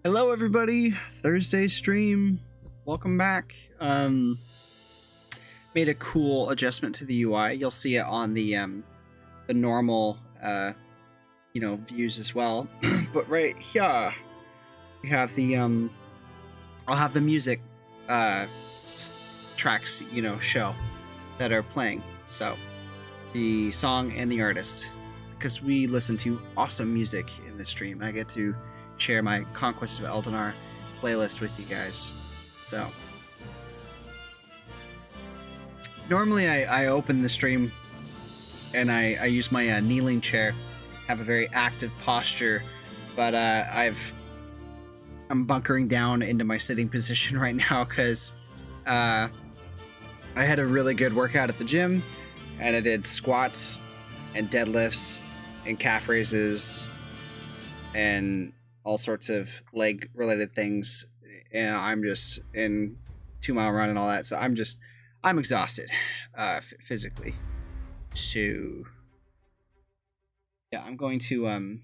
Hello everybody, Thursday stream. Welcome back. Made a cool adjustment to the UI. You'll see it on the normal views as well. But right here we have the I'll have the music tracks, show that are playing. So the song and the artist, because we listen to awesome music in the stream. I get to share my Conquest of Eldinar playlist with you guys. So normally I open the stream and I use my kneeling chair, have a very active posture, but I'm bunkering down into my sitting position right now because I had a really good workout at the gym, and I did squats and deadlifts and calf raises and all sorts of leg related things, and I'm just in 2 mile run and all that, so I'm exhausted physically. So yeah, I'm going to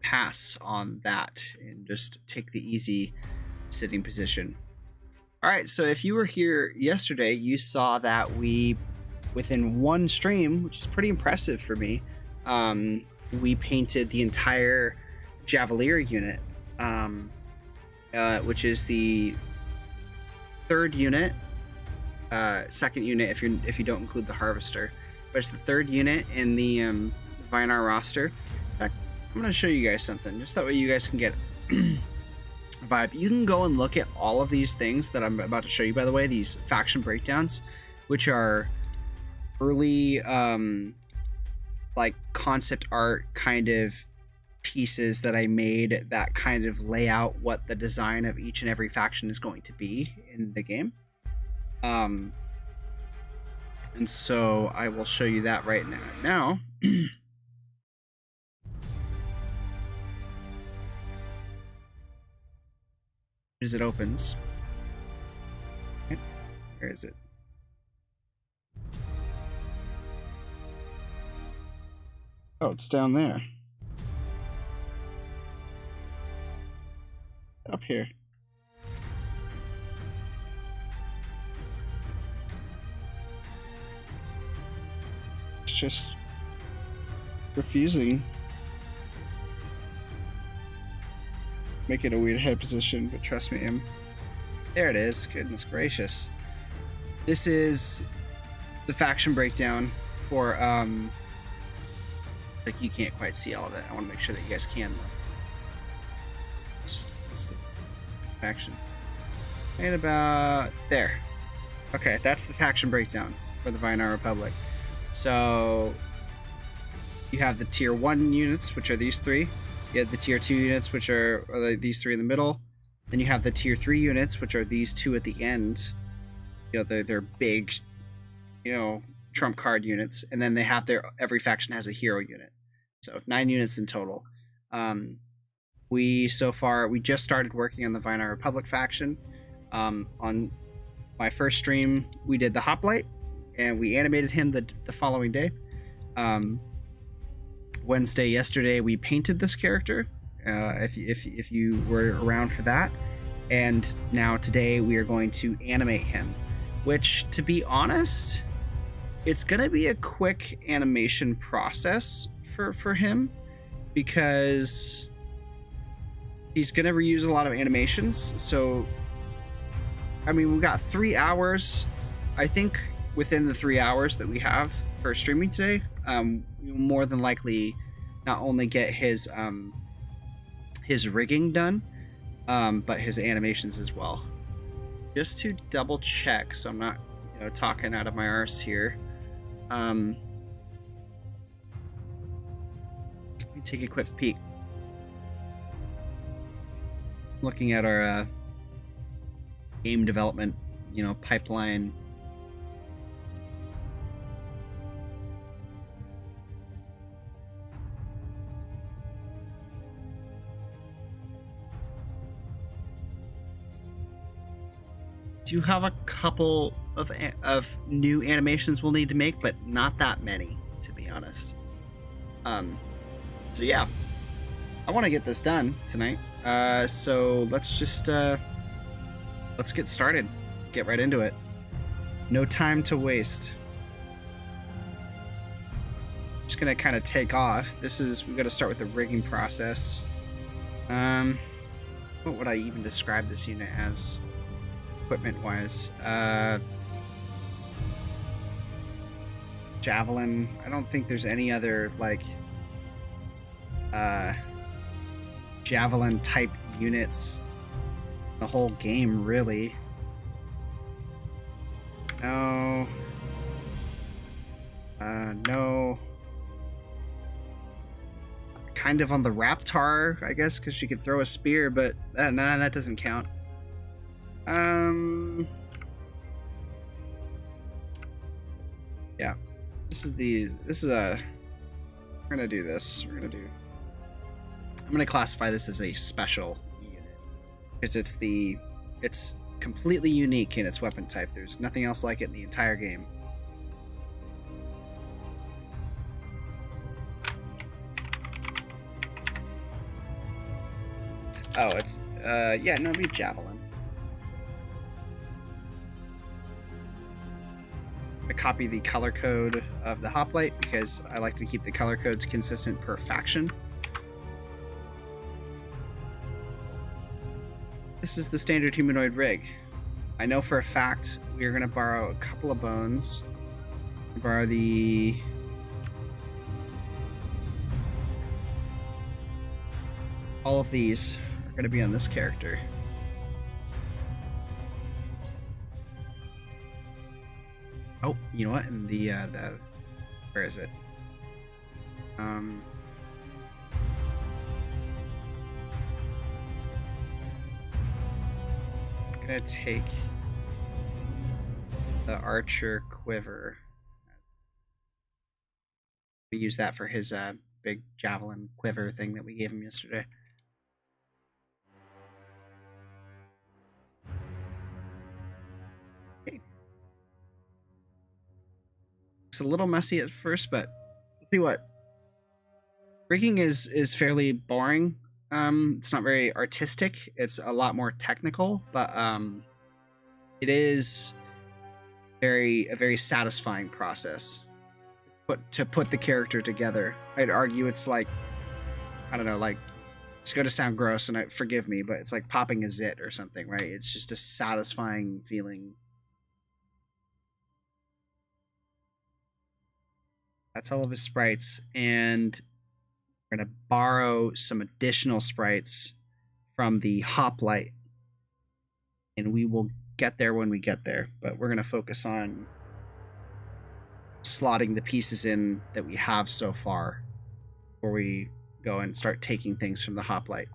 pass on that and just take the easy sitting position. All right, so if you were here yesterday, you saw that we, within one stream, which is pretty impressive for me, we painted the entire Javalier unit, which is the third unit, second unit if you don't include the Harvester, but it's the third unit in the Eldinar roster. In fact, I'm going to show you guys something, just that way you guys can get a vibe. You can go and look at all of these things that I'm about to show you, by the way, these faction breakdowns, which are early like concept art kind of pieces that I made that kind of lay out what the design of each and every faction is going to be in the game. And so I will show you that right now. As it opens. Okay. Where is it? Oh, it's down there. Up here. It's just refusing. Making a weird head position, but trust me, there it is. Goodness gracious. This is the faction breakdown for like, you can't quite see all of it. I want to make sure that you guys can, though. It's faction. Right about there. Okay, that's the faction breakdown for the Eldinar Republic. So you have the tier 1 units, which are these three. You have the tier 2 units, which are these three in the middle. Then you have the tier 3 units, which are these two at the end. They're big, trump card units. And then they have every faction has a hero unit. So 9 units in total. We just started working on the Eldinar Republic faction. On my first stream, we did the Hoplite, and we animated him the following day. Wednesday, yesterday, we painted this character. If you were around for that, and now today we are going to animate him. Which, to be honest, it's gonna be a quick animation process for him, because he's gonna reuse a lot of animations. So I mean, we've got 3 hours. I think within the 3 hours that we have for streaming today, we'll more than likely not only get his rigging done, but his animations as well. Just to double check, so I'm not talking out of my arse here. Let me take a quick peek. Looking at our game development, pipeline. Do have a couple of new animations we'll need to make, but not that many, to be honest. So yeah, I want to get this done tonight. So let's just let's get started. Get right into it. No time to waste. Just gonna kind of take off. We got to start with the rigging process. What would I even describe this unit as, equipment-wise? Javelin. I don't think there's any other like javelin type units in the whole game, really. No. No. Kind of on the Raptor, I guess, because she could throw a spear, but nah, that doesn't count. Yeah. We're gonna do this. I'm gonna classify this as a special unit because it's completely unique in its weapon type. There's nothing else like it in the entire game. Oh, it's yeah, no, it'd be Javelin. I copy the color code of the hoplite because I like to keep the color codes consistent per faction. This is the standard humanoid rig. I know for a fact we are going to borrow a couple of bones. Borrow all of these are going to be on this character. Oh, you know what? And the where is it? Gonna take the archer quiver. We use that for his big javelin quiver thing that we gave him yesterday. Okay. It's a little messy at first, but I'll tell you what. Rigging is fairly boring. It's not very artistic. It's a lot more technical, but it is a very satisfying process to put the character together. I'd argue it's like, I don't know, like, it's going to sound gross, and forgive me, but it's like popping a zit or something, right? It's just a satisfying feeling. That's all of his sprites, and we're going to borrow some additional sprites from the hoplite, and we will get there when we get there, but we're going to focus on slotting the pieces in that we have so far before we go and start taking things from the hoplite.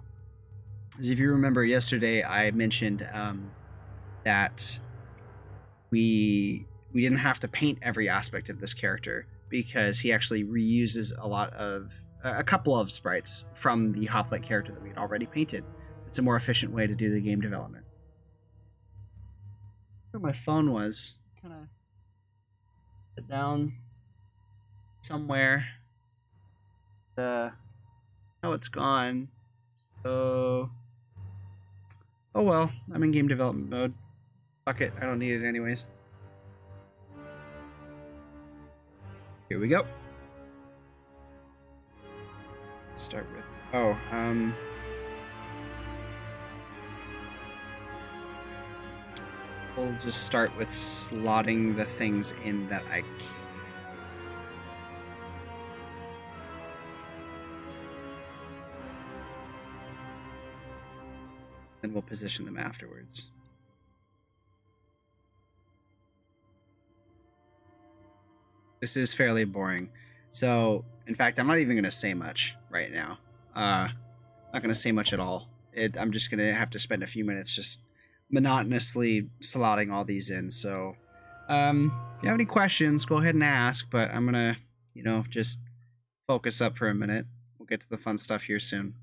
As if you remember yesterday, I mentioned that we didn't have to paint every aspect of this character because he actually reuses a couple of sprites from the hoplite character that we had already painted. It's a more efficient way to do the game development. Where my phone was, kind of put down somewhere. Oh, it's gone. So, oh well, I'm in game development mode. Fuck it, I don't need it anyways. Here we go. Let's start with, we'll just start with slotting the things in that I can. Then we'll position them afterwards. This is fairly boring. So, in fact, I'm not even going to say much right now. Not going to say much at all. I'm just going to have to spend a few minutes just monotonously slotting all these in. So, if you have any questions, go ahead and ask, but I'm going to, just focus up for a minute. We'll get to the fun stuff here soon.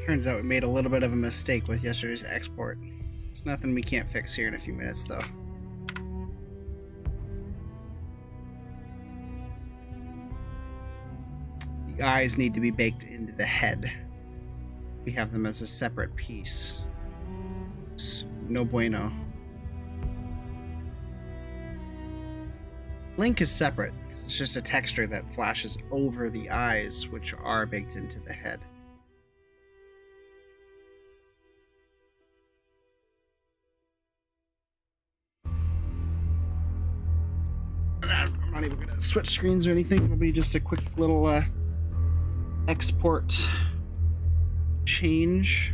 Turns out we made a little bit of a mistake with yesterday's export. It's nothing we can't fix here in a few minutes, though. The eyes need to be baked into the head. We have them as a separate piece. It's no bueno. Blink is separate. It's just a texture that flashes over the eyes, which are baked into the head. I'm not even going to switch screens or anything. It'll be just a quick little export change.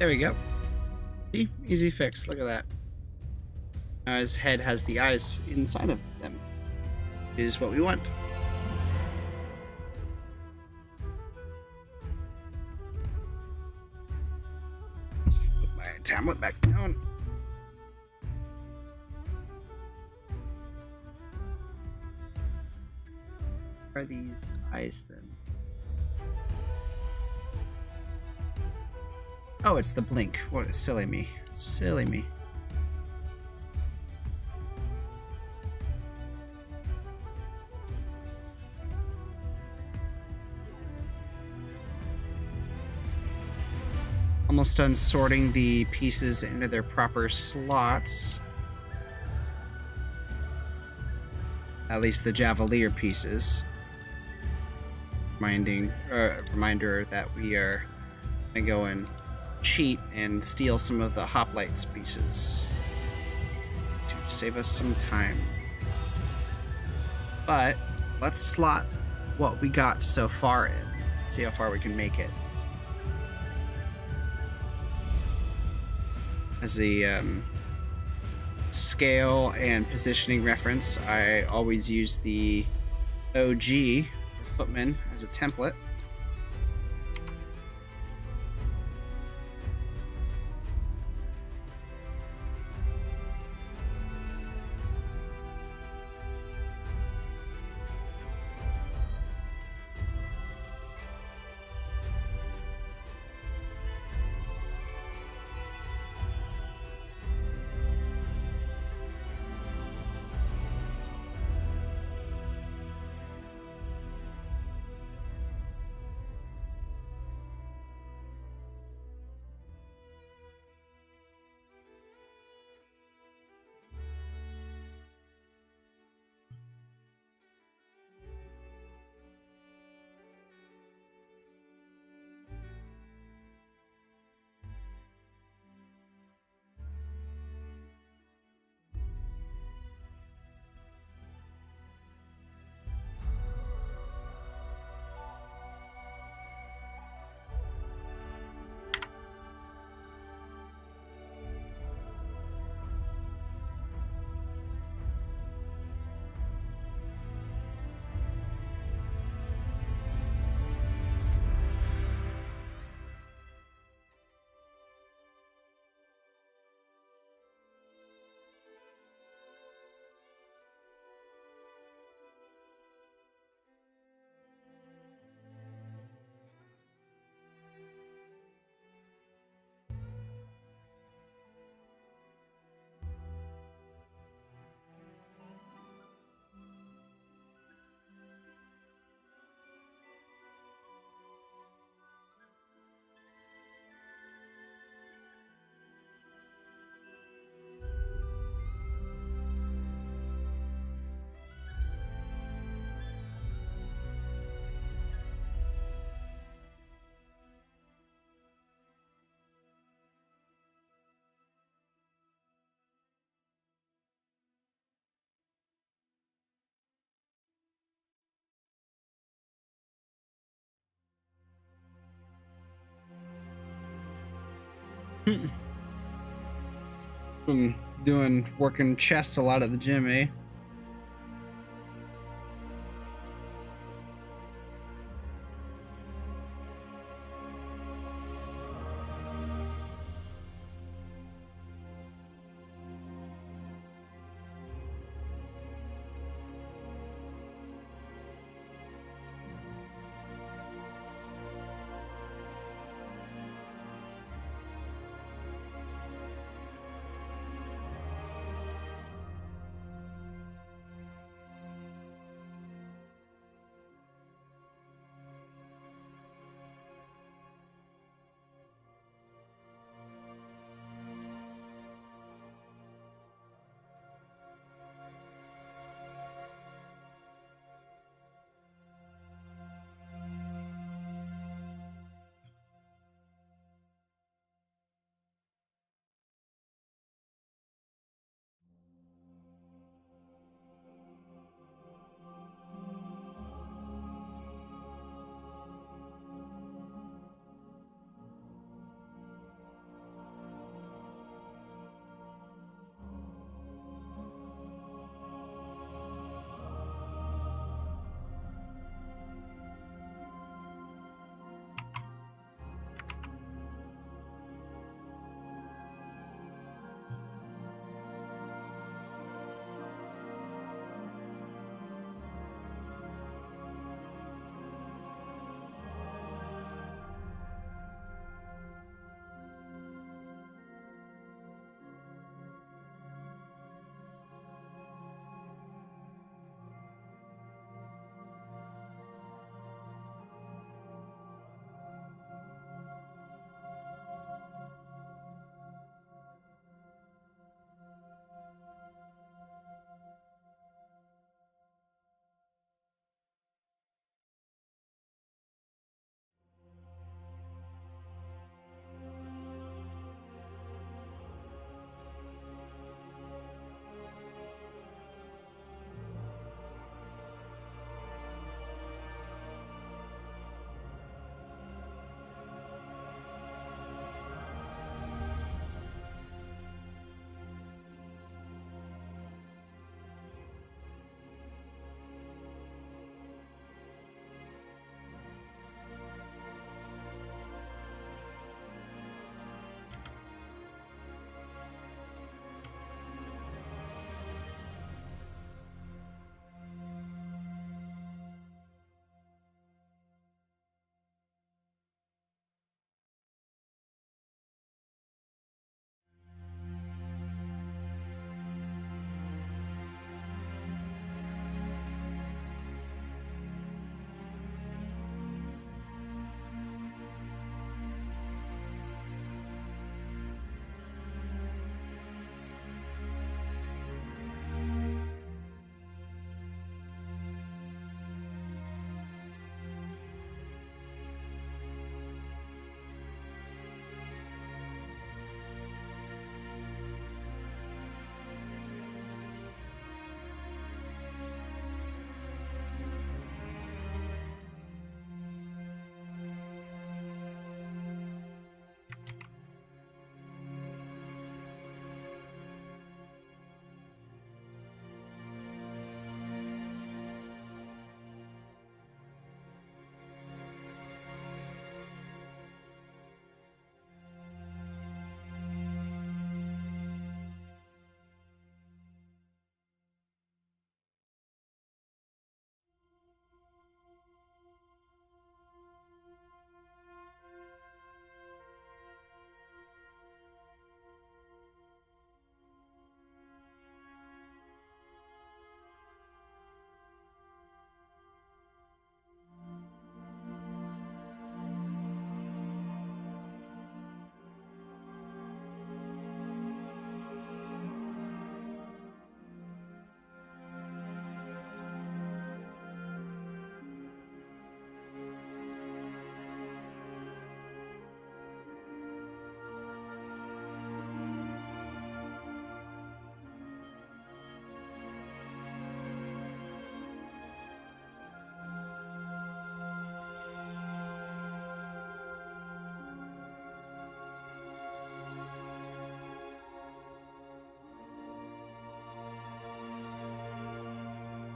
There we go. See? Easy fix. Look at that. Now his head has the eyes inside of them. Which is what we want. Put my tablet back down. Are these eyes then? Oh, it's the blink. What? Silly me. Silly me. Almost done sorting the pieces into their proper slots. At least the Javalier pieces. Reminder that we are gonna go and cheat and steal some of the hoplites pieces to save us some time. But let's slot what we got so far in. See how far we can make it. As a scale and positioning reference, I always use the OG, the Footman, as a template. Been working chest a lot at the gym, eh?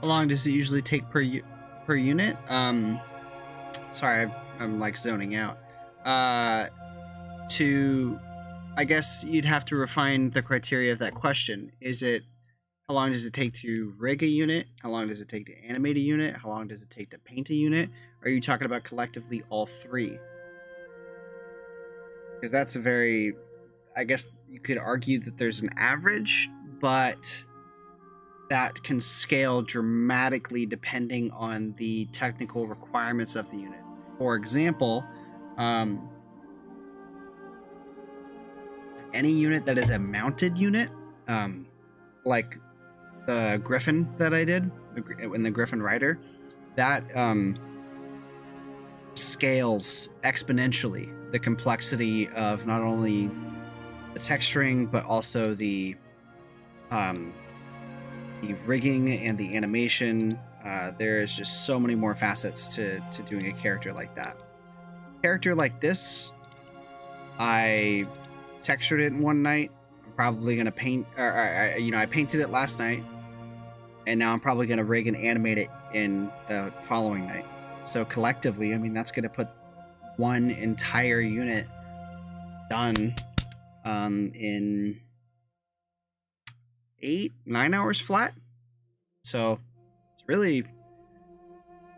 How long does it usually take per unit? Sorry, I'm like zoning out. I guess you'd have to refine the criteria of that question. Is it, how long does it take to rig a unit? How long does it take to animate a unit? How long does it take to paint a unit? Or are you talking about collectively all three? Because that's a very, I guess you could argue that there's an average, but that can scale dramatically depending on the technical requirements of the unit. For example, any unit that is a mounted unit, like the Griffin that I did, in the Griffin Rider, that scales exponentially the complexity of not only the texturing, but also the rigging and the animation. There's just so many more facets to doing a character like that. A character like this, I textured it in one night. I'm probably gonna paint, I painted it last night, and now I'm probably gonna rig and animate it in the following night. So collectively, I mean, that's gonna put one entire unit done in 8-9 hours flat. So it's really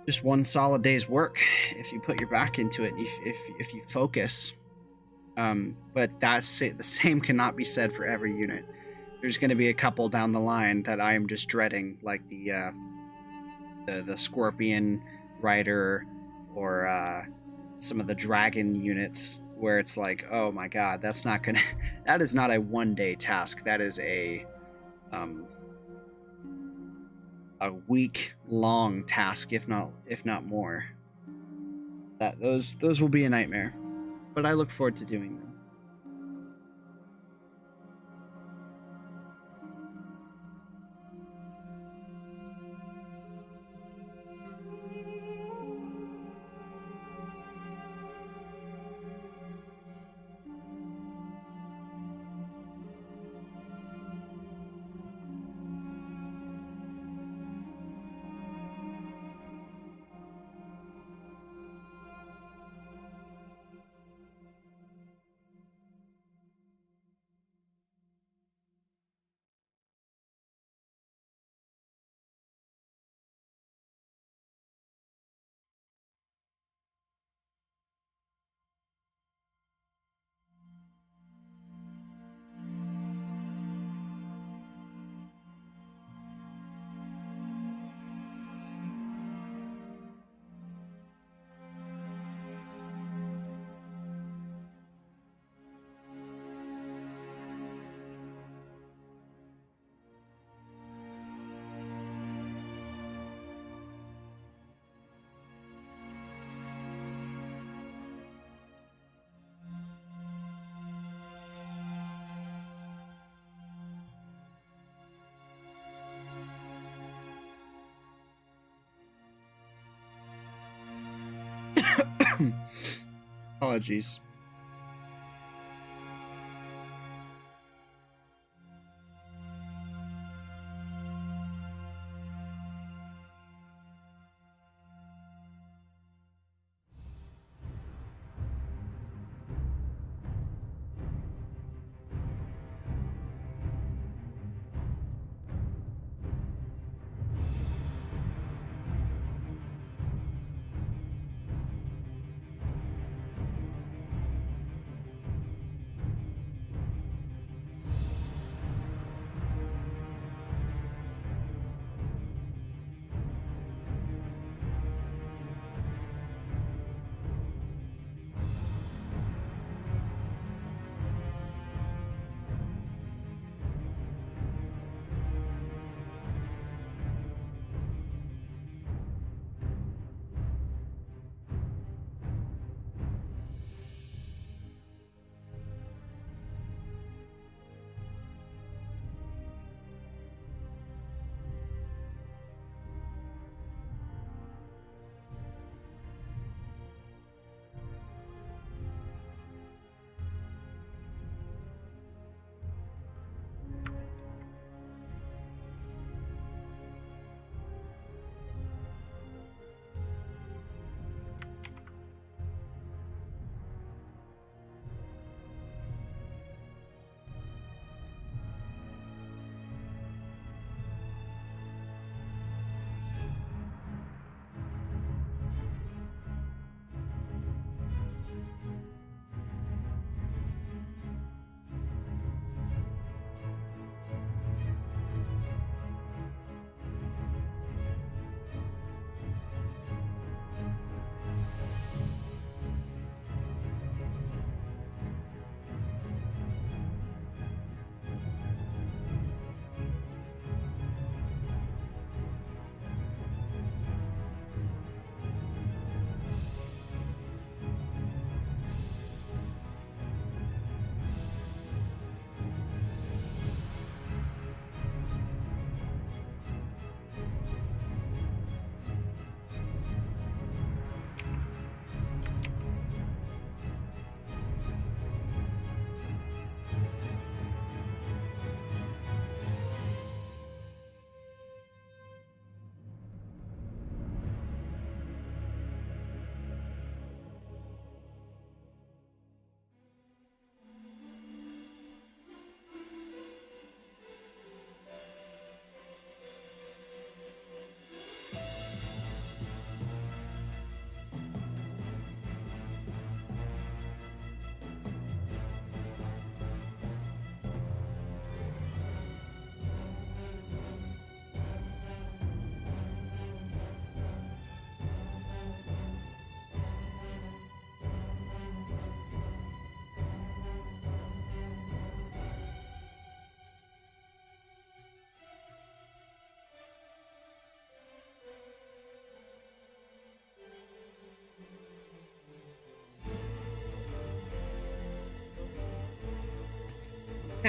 just one solid day's work if you put your back into it, if you focus. But the same cannot be said for every unit. There's going to be a couple down the line that I am just dreading, like the Scorpion Rider, or some of the Dragon units, where it's like, oh my god, that is not a one-day task. That is a week-long task, if not more. Those will be a nightmare, but I look forward to doing them. Apologies.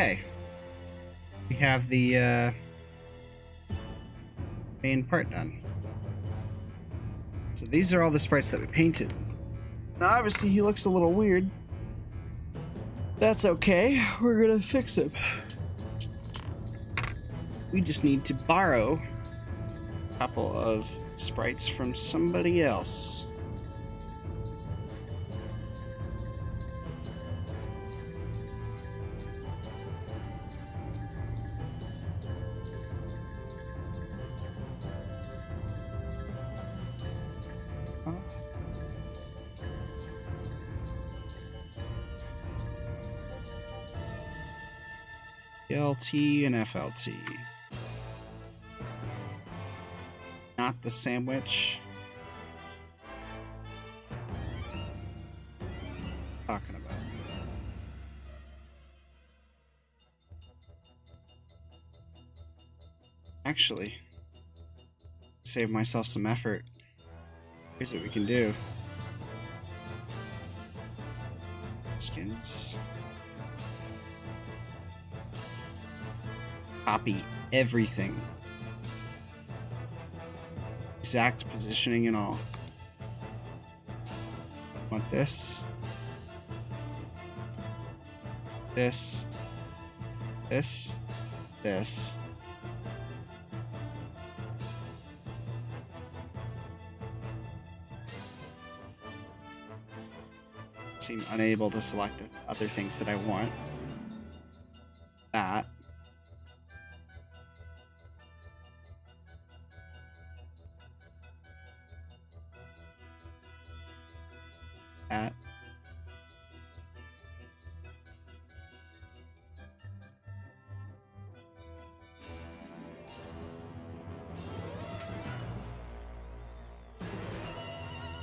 Okay. We have the main part done. So these are all the sprites that we painted. Now, obviously, he looks a little weird. That's okay. We're gonna fix him. We just need to borrow a couple of sprites from somebody else. LT and FLT. Not the sandwich. Talking about. Actually, save myself some effort. Here's what we can do. Skins. Copy everything. Exact positioning and all. Want this. This. This. This. Seem unable to select the other things that I want. That. That.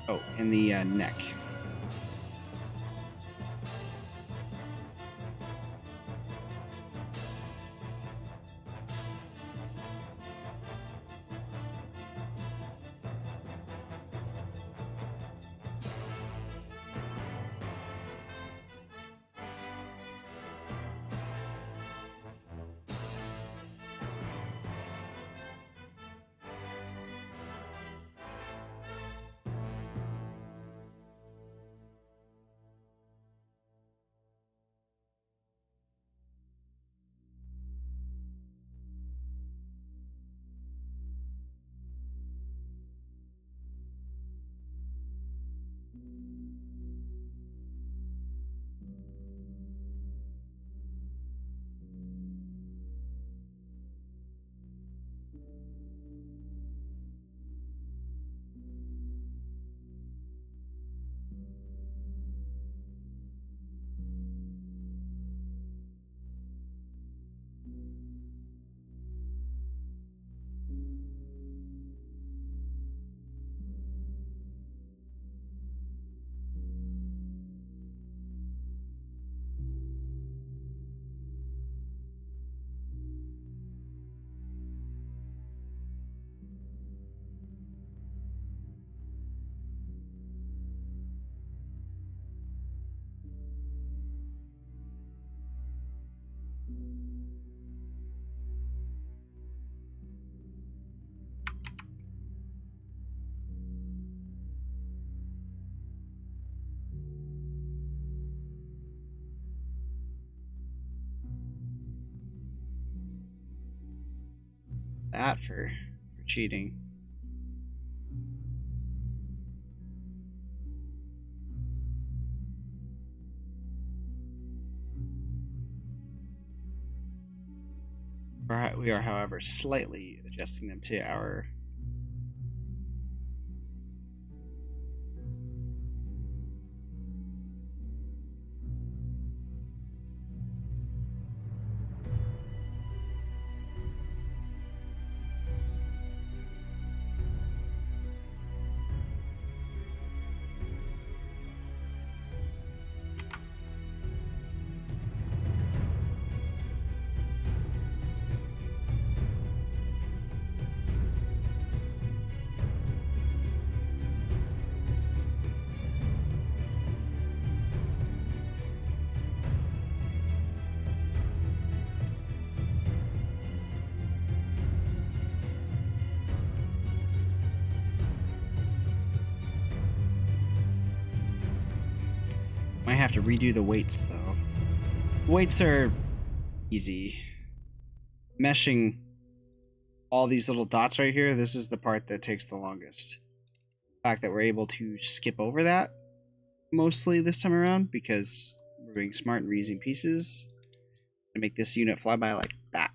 Oh, in the neck. That for cheating. We are, however, slightly adjusting them to our have to redo the weights though. Weights are easy. Meshing all these little dots right here, this is the part that takes the longest. The fact that we're able to skip over that mostly this time around because we're being smart and reusing pieces to make this unit fly by like that.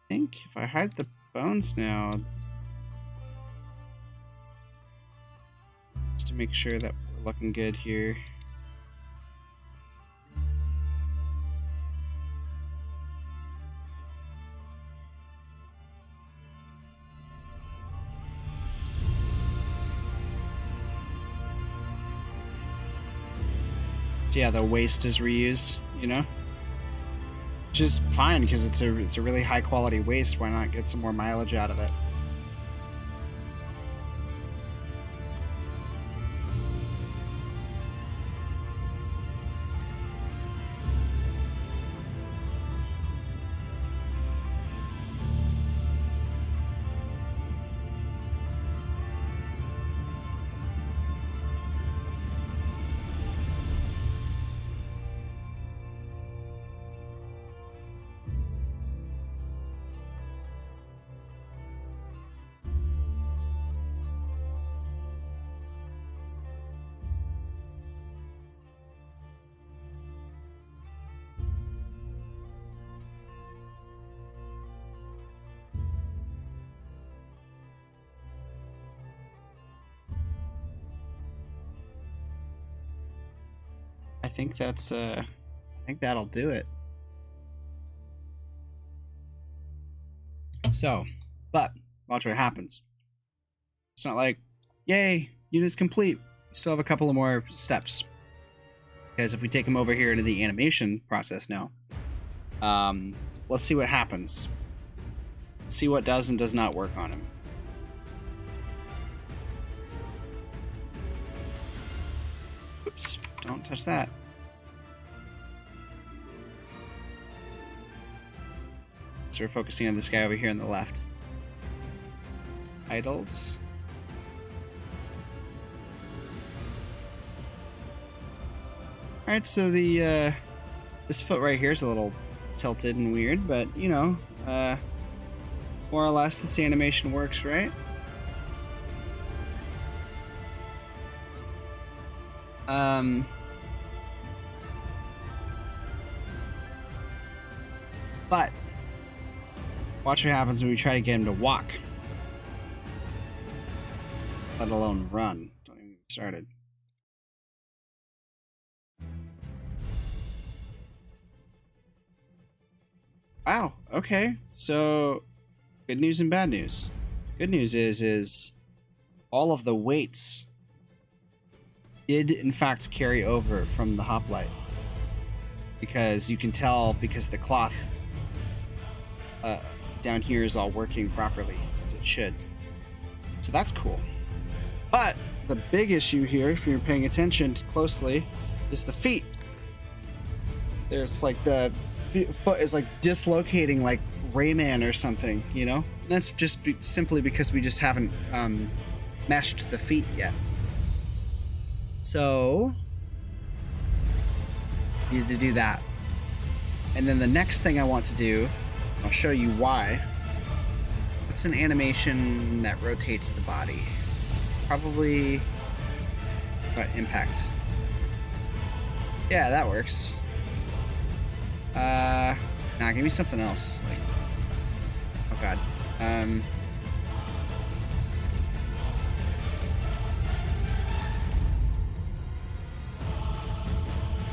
I think if I hide the bones now, just to make sure that we're looking good here. So yeah, the waste is reused, you know? Which is fine because it's a really high quality waste. Why not get some more mileage out of it? I think that's I think that'll do it. So, but watch what happens. It's not like, yay, unit's complete. We still have a couple of more steps. Because if we take them over here into the animation process now, let's see what happens. Let's see what does and does not work on him. Oops, don't touch that. So we're focusing on this guy over here on the left. Idols. Alright, so the this foot right here is a little tilted and weird, but you know, more or less this animation works, right? But watch what happens when we try to get him to walk. Let alone run. Don't even get started. Wow, okay. So good news and bad news. Good news is all of the weights did in fact carry over from the hoplite. Because you can tell because the cloth down here is all working properly as it should. So that's cool. But the big issue here, if you're paying attention closely, is the feet. There's like the foot is like dislocating like Rayman or something, you know? And that's just simply because we just haven't meshed the feet yet. So we need to do that. And then the next thing I want to do, I'll show you why. What's an animation that rotates the body? Probably impact. Yeah, that works. Nah, give me something else. Like, oh god.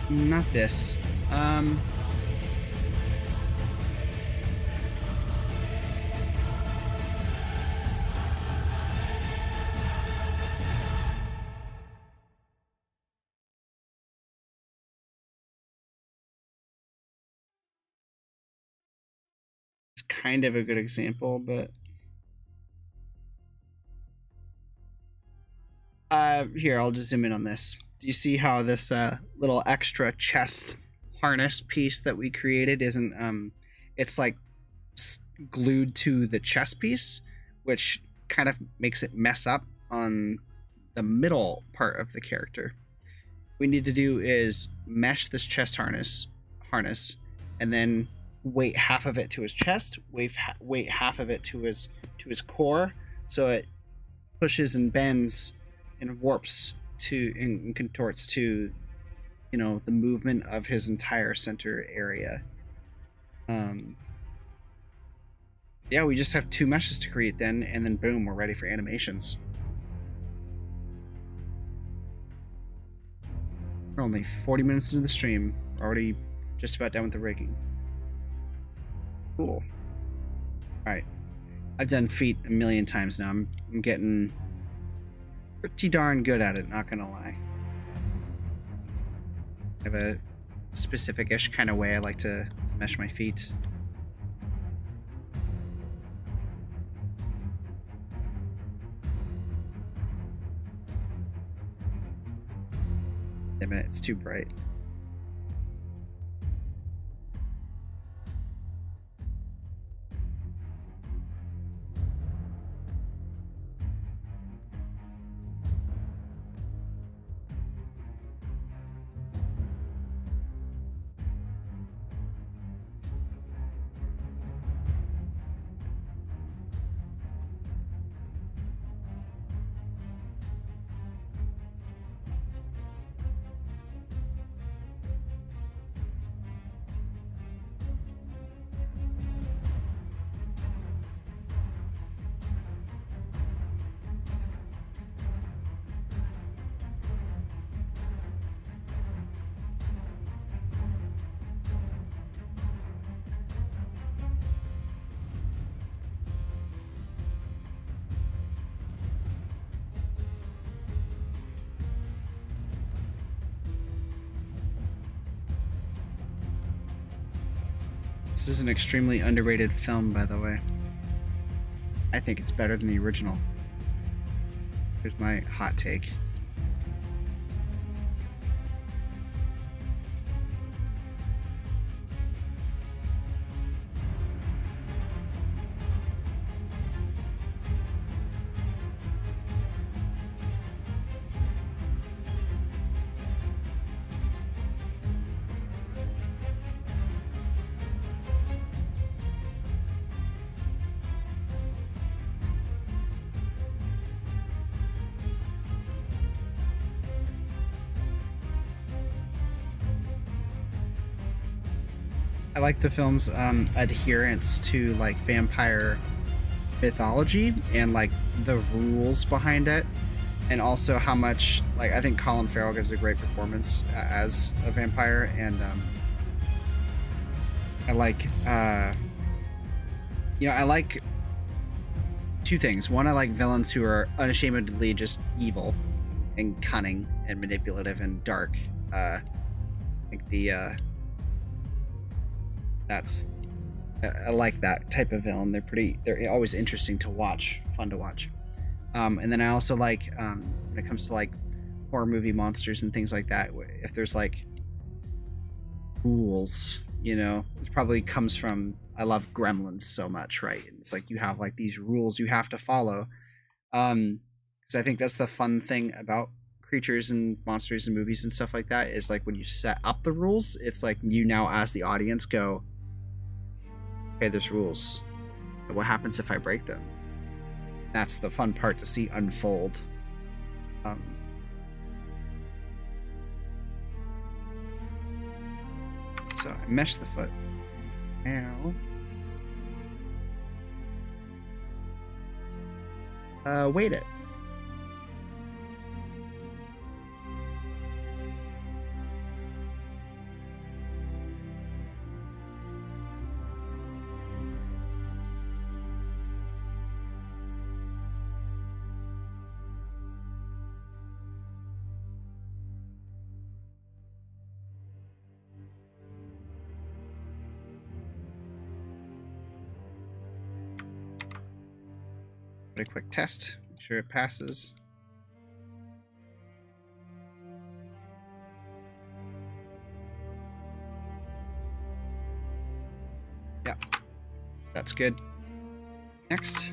Not this. It's kind of a good example, but here, I'll just zoom in on this. Do you see how this little extra chest harness piece that we created isn't it's like glued to the chest piece, which kind of makes it mess up on the middle part of the character. What we need to do is mesh this chest harness and then weight half of it to his chest, weight half of it to his core, so it pushes and bends and warps to and contorts to, you know, the movement of his entire center area. Yeah, we just have 2 meshes to create then, and then boom, we're ready for animations. We're only 40 minutes into the stream, already just about done with the rigging. Cool. Alright. I've done feet a million times now. I'm getting pretty darn good at it, not gonna lie. I have a specific-ish kind of way I like to mesh my feet. Damn it, it's too bright. This is an extremely underrated film, by the way. I think it's better than the original. Here's my hot take. I like the film's adherence to like vampire mythology and like the rules behind it, and also how much, like, I think Colin Farrell gives a great performance as a vampire, and I like you know, I like 2 things. One, I like villains who are unashamedly just evil and cunning and manipulative and dark. I think I like that type of villain. They're always interesting to watch, fun to watch. And then I also like, when it comes to like horror movie monsters and things like that, if there's like rules, you know, it probably comes from, I love Gremlins so much, right? It's like you have like these rules you have to follow. Because I think that's the fun thing about creatures and monsters and movies and stuff like that, is like when you set up the rules, it's like you now as the audience go, okay, there's rules. But what happens if I break them? That's the fun part to see unfold. So I meshed the foot. Now, weight it. A quick test, make sure it passes. Yeah, that's good. Next.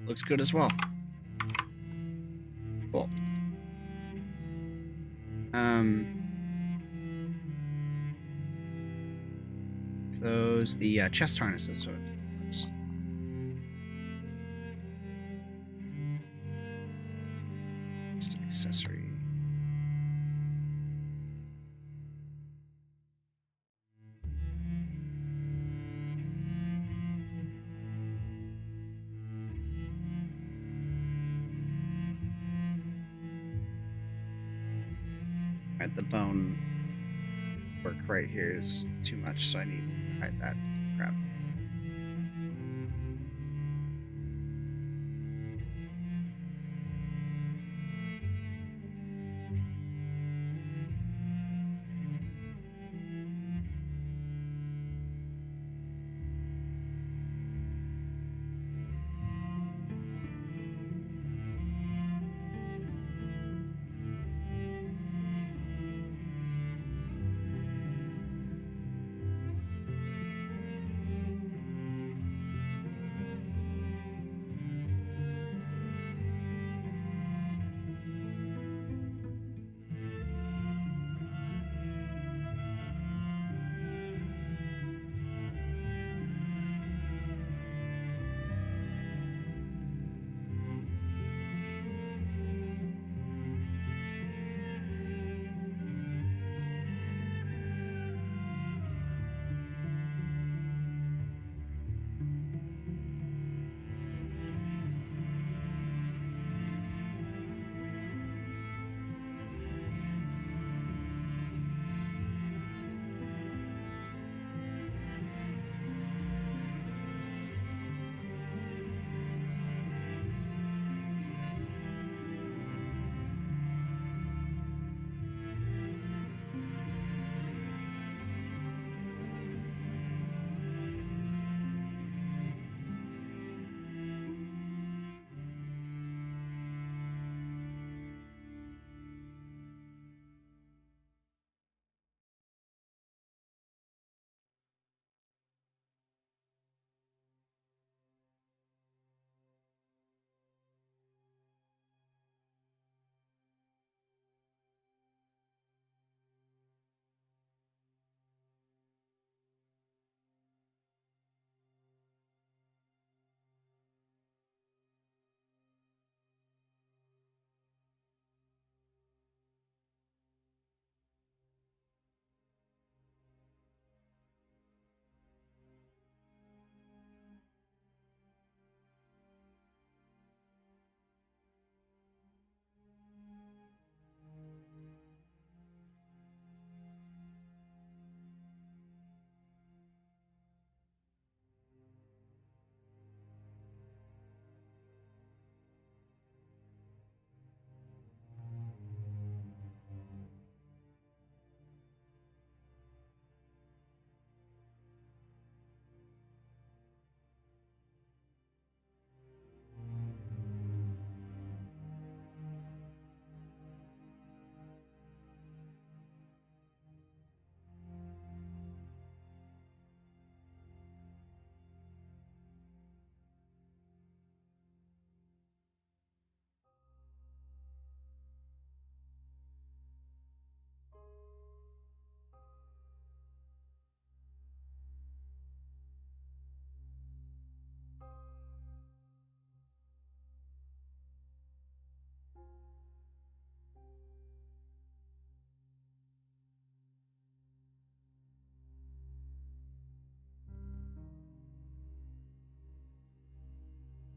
Looks good as well. Cool. Those the chest harnesses. So it's accessory. At the bone work right here is too much, so I need to hide that crap.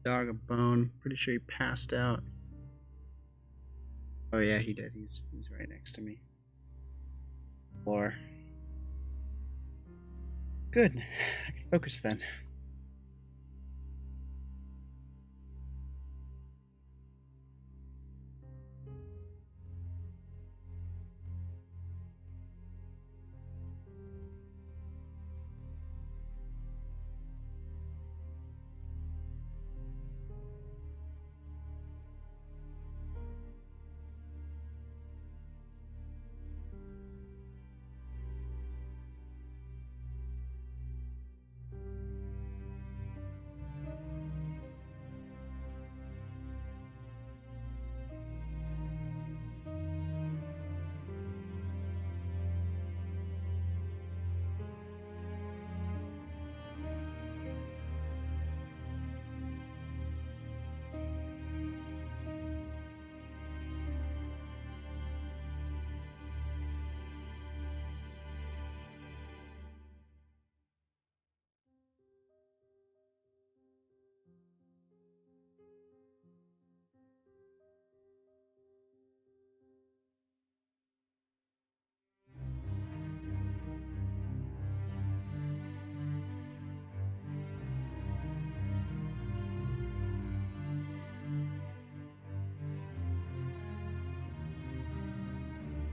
dog a bone. Pretty sure he passed out. Oh yeah, he did. He's right next to me. Floor. Good. I can focus then.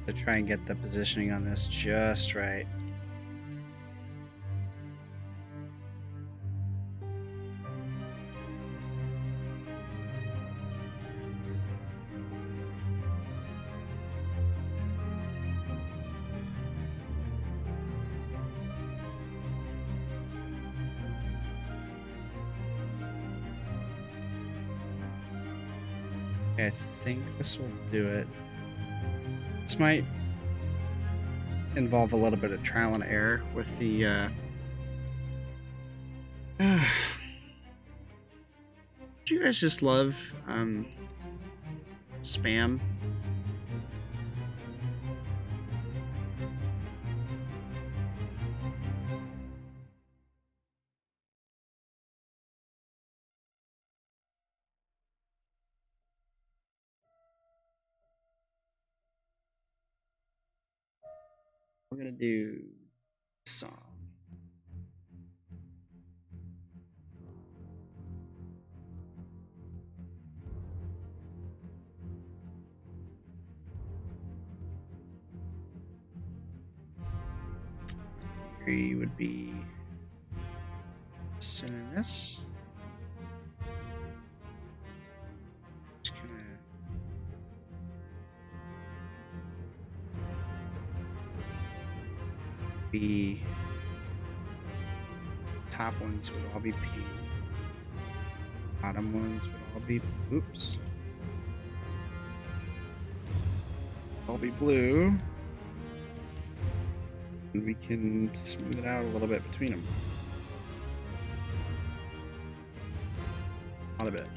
To try and get the positioning on this just right. Okay, I think this will do it. This might involve a little bit of trial and error with the do you guys just love spam? We're gonna do song. Theory would be sending this. Just gonna be top ones would all be pink. Bottom ones would all be all be blue. And we can smooth it out a little bit between them. A little bit.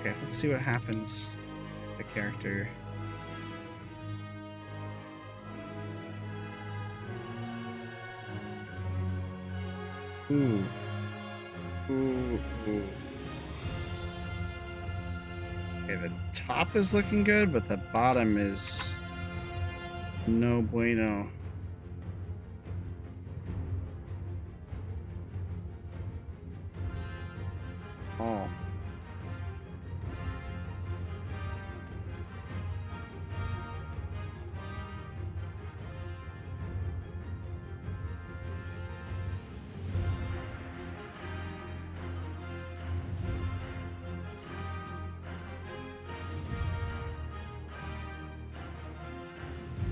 Okay, let's see what happens with the character. Ooh. Ooh, ooh. Okay, the top is looking good, but the bottom is no bueno. Oh.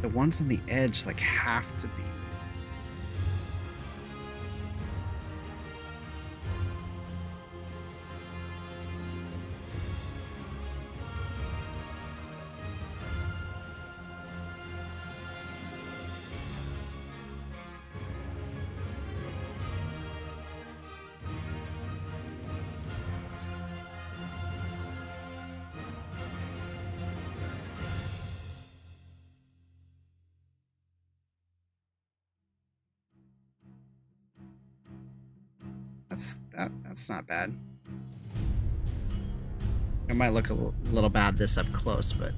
The ones on the edge like have to be That's not bad. It might look a little bad this up close, but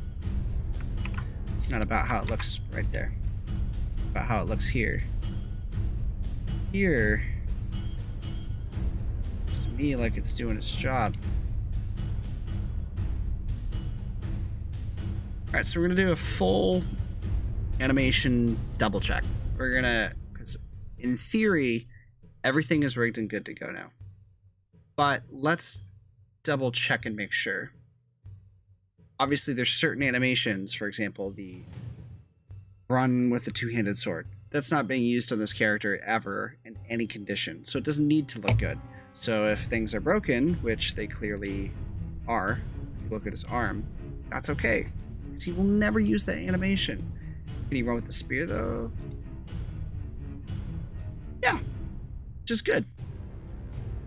it's not about how it looks right there. It's about how it looks here. Here, looks to me like it's doing its job. Alright, so we're gonna do a full animation double check. We're gonna, because in theory, everything is rigged and good to go now. But let's double check and make sure. Obviously, there's certain animations, for example, the run with the two-handed sword. That's not being used on this character ever in any condition, so it doesn't need to look good. So if things are broken, which they clearly are, if you look at his arm, that's okay. Because he will never use that animation. Can he run with the spear, though? Yeah, just good.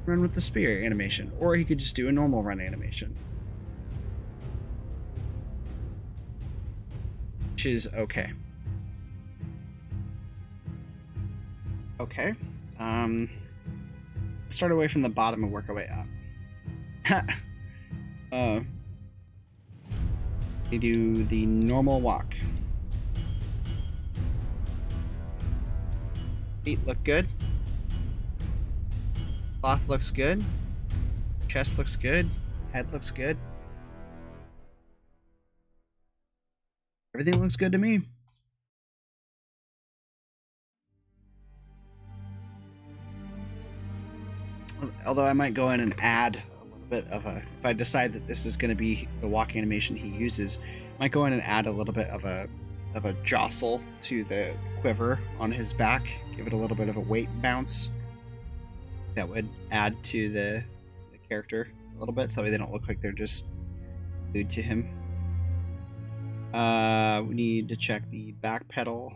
Run with the spear animation. Or he could just do a normal run animation. Which is okay. Okay. Start away from the bottom and work our way up. We do the normal walk. Feet look good. Cloth looks good. Chest looks good. Head looks good. Everything looks good to me. Although I might go in and add a little bit of a, if I decide that this is going to be the walk animation he uses, I might go in and add a little bit of a jostle to the quiver on his back, give it a little bit of a weight bounce. That would add to the character a little bit, so that way they don't look like they're just glued to him. We need to check the back pedal.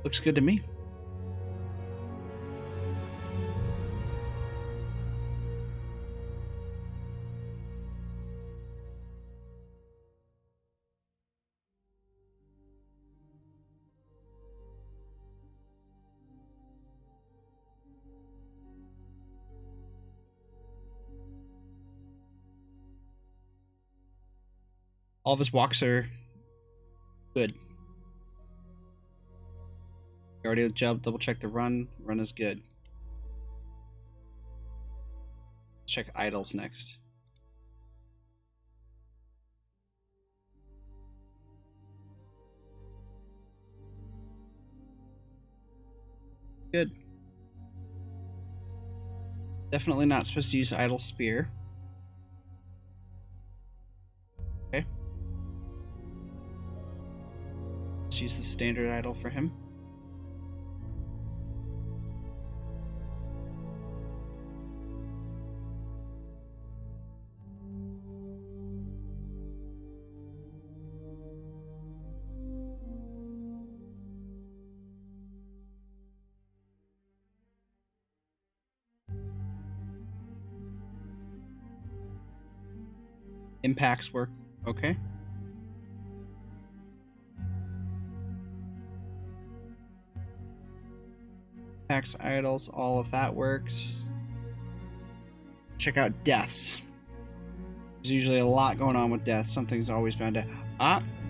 Looks good to me. All of his walks are good. We already double check the run. The run is good. Let's check idles next. Good. Definitely not supposed to use idle spear. Okay. Let's use the standard idle for him. Impacts work okay. Impacts, idles, all of that works. Check out deaths. There's usually a lot going on with deaths. Something's always bound to...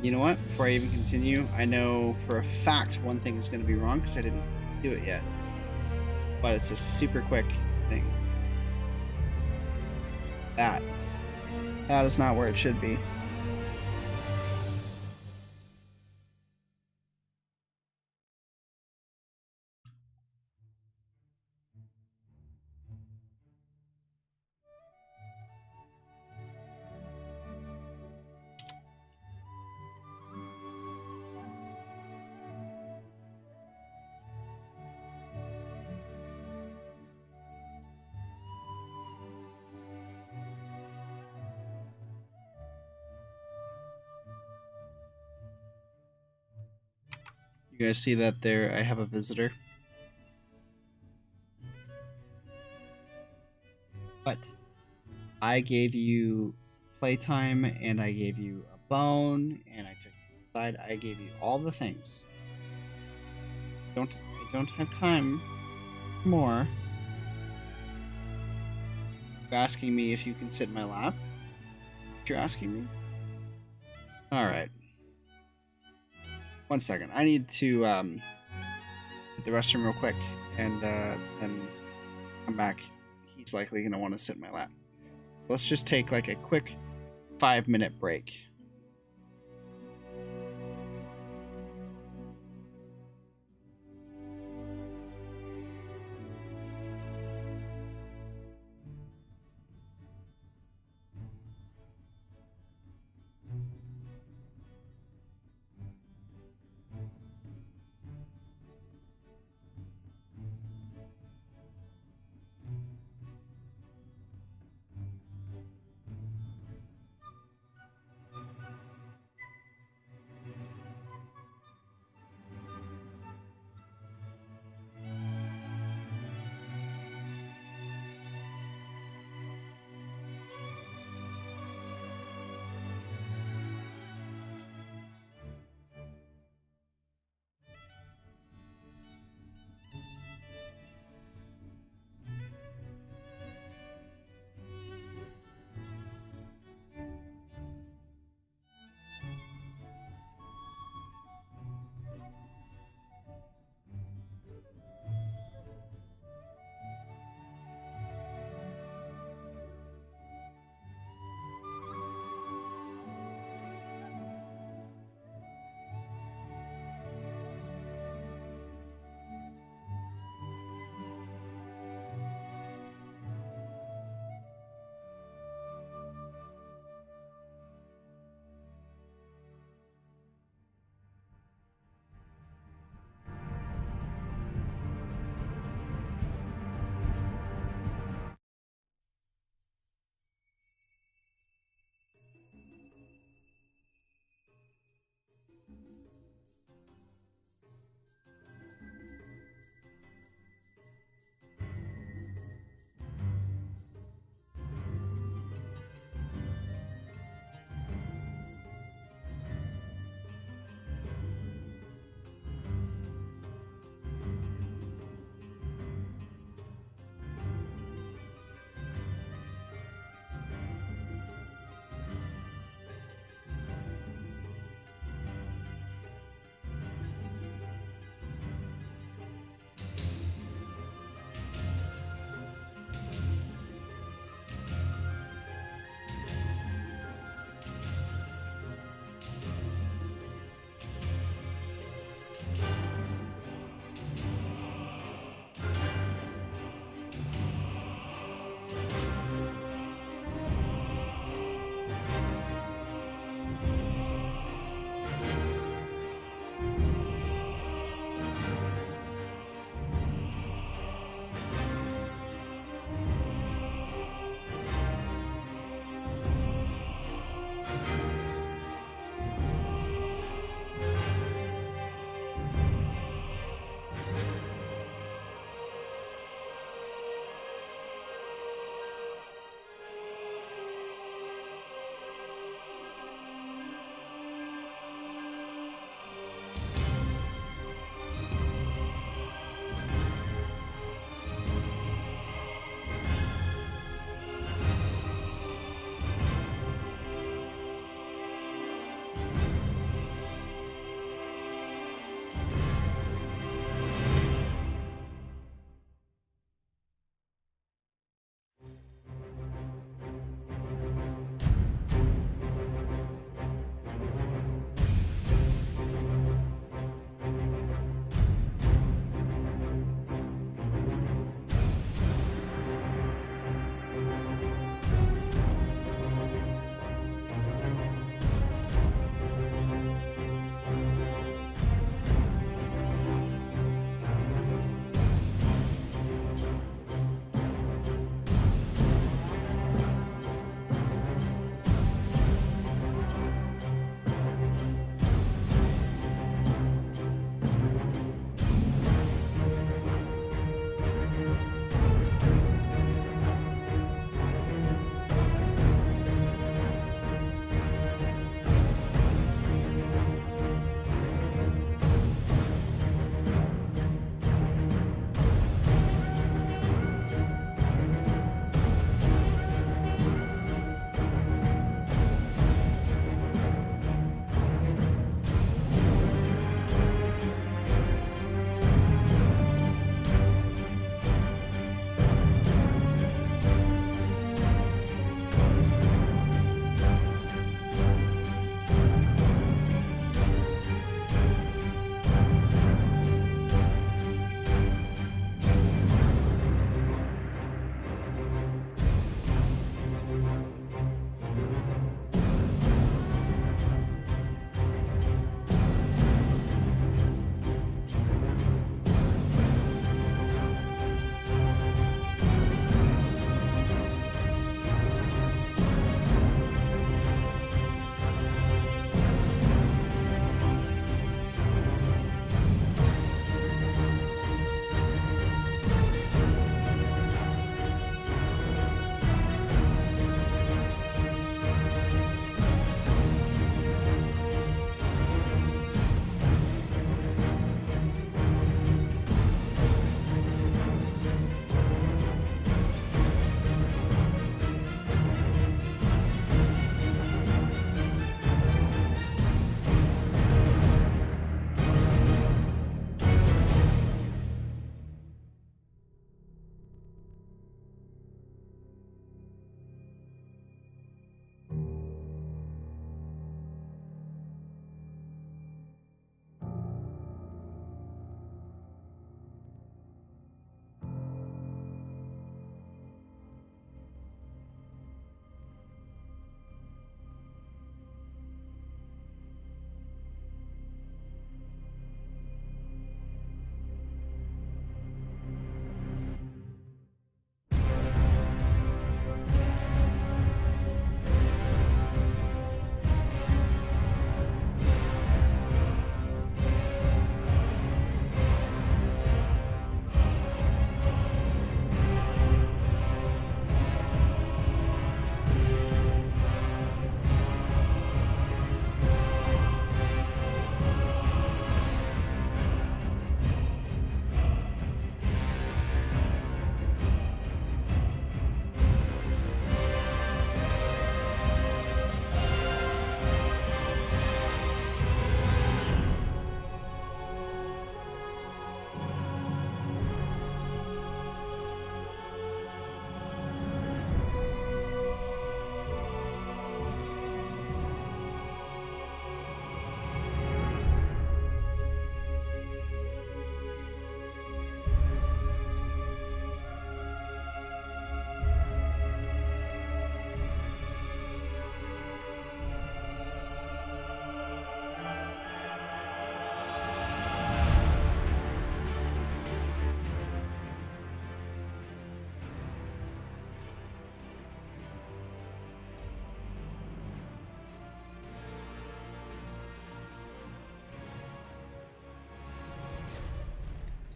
you know what? Before I even continue, I know for a fact one thing is going to be wrong because I didn't do it yet. But it's a super quick thing. That is not where it should be. You guys see that there? I have a visitor. But I gave you playtime and I gave you a bone, and I took you inside. I gave you all the things. I don't have time for more. You're asking me if you can sit in my lap? You're asking me? Alright. 1 second. I need to hit the restroom real quick and then come back. He's likely going to want to sit in my lap. Let's just take like a quick 5-minute break.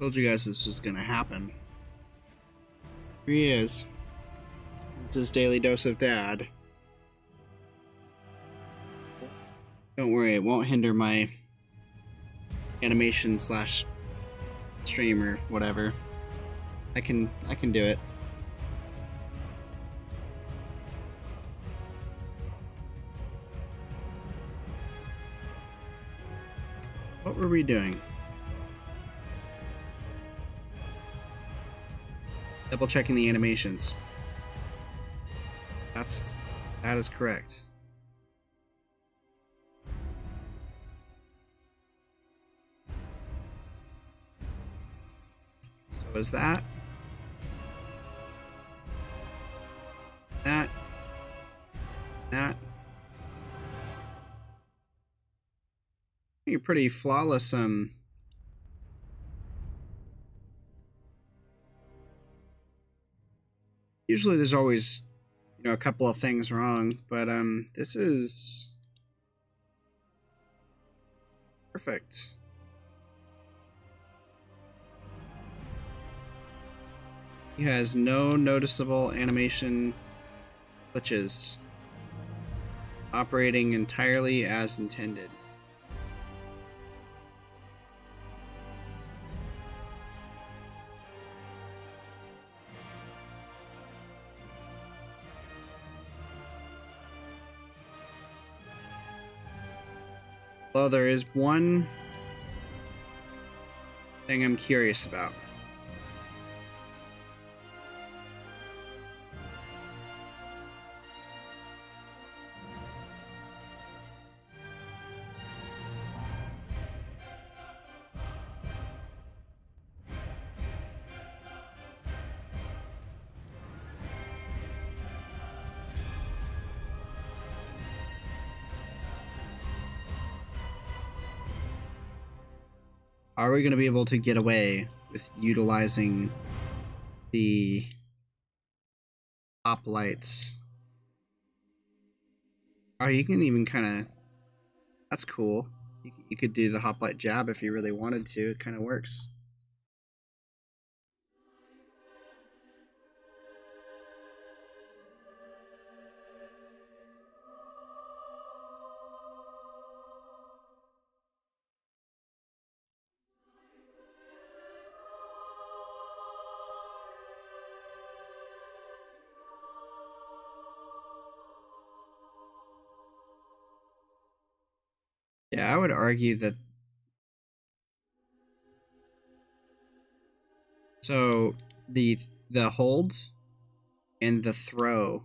Told you guys this was gonna happen. Here he is. It's his daily dose of dad. Don't worry, it won't hinder my animation slash stream or whatever. I can do it. What were we doing? Double checking the animations. That is correct. So is that. You're pretty flawless. Usually there's always, you know, a couple of things wrong, but this is perfect. He has no noticeable animation glitches, operating entirely as intended. Although there is one thing I'm curious about. Are we going to be able to get away with utilizing the hoplites? Oh, you can even kind of... That's cool. You could do the hoplite jab if you really wanted to. It kind of works. Yeah, I would argue that. So the hold and the throw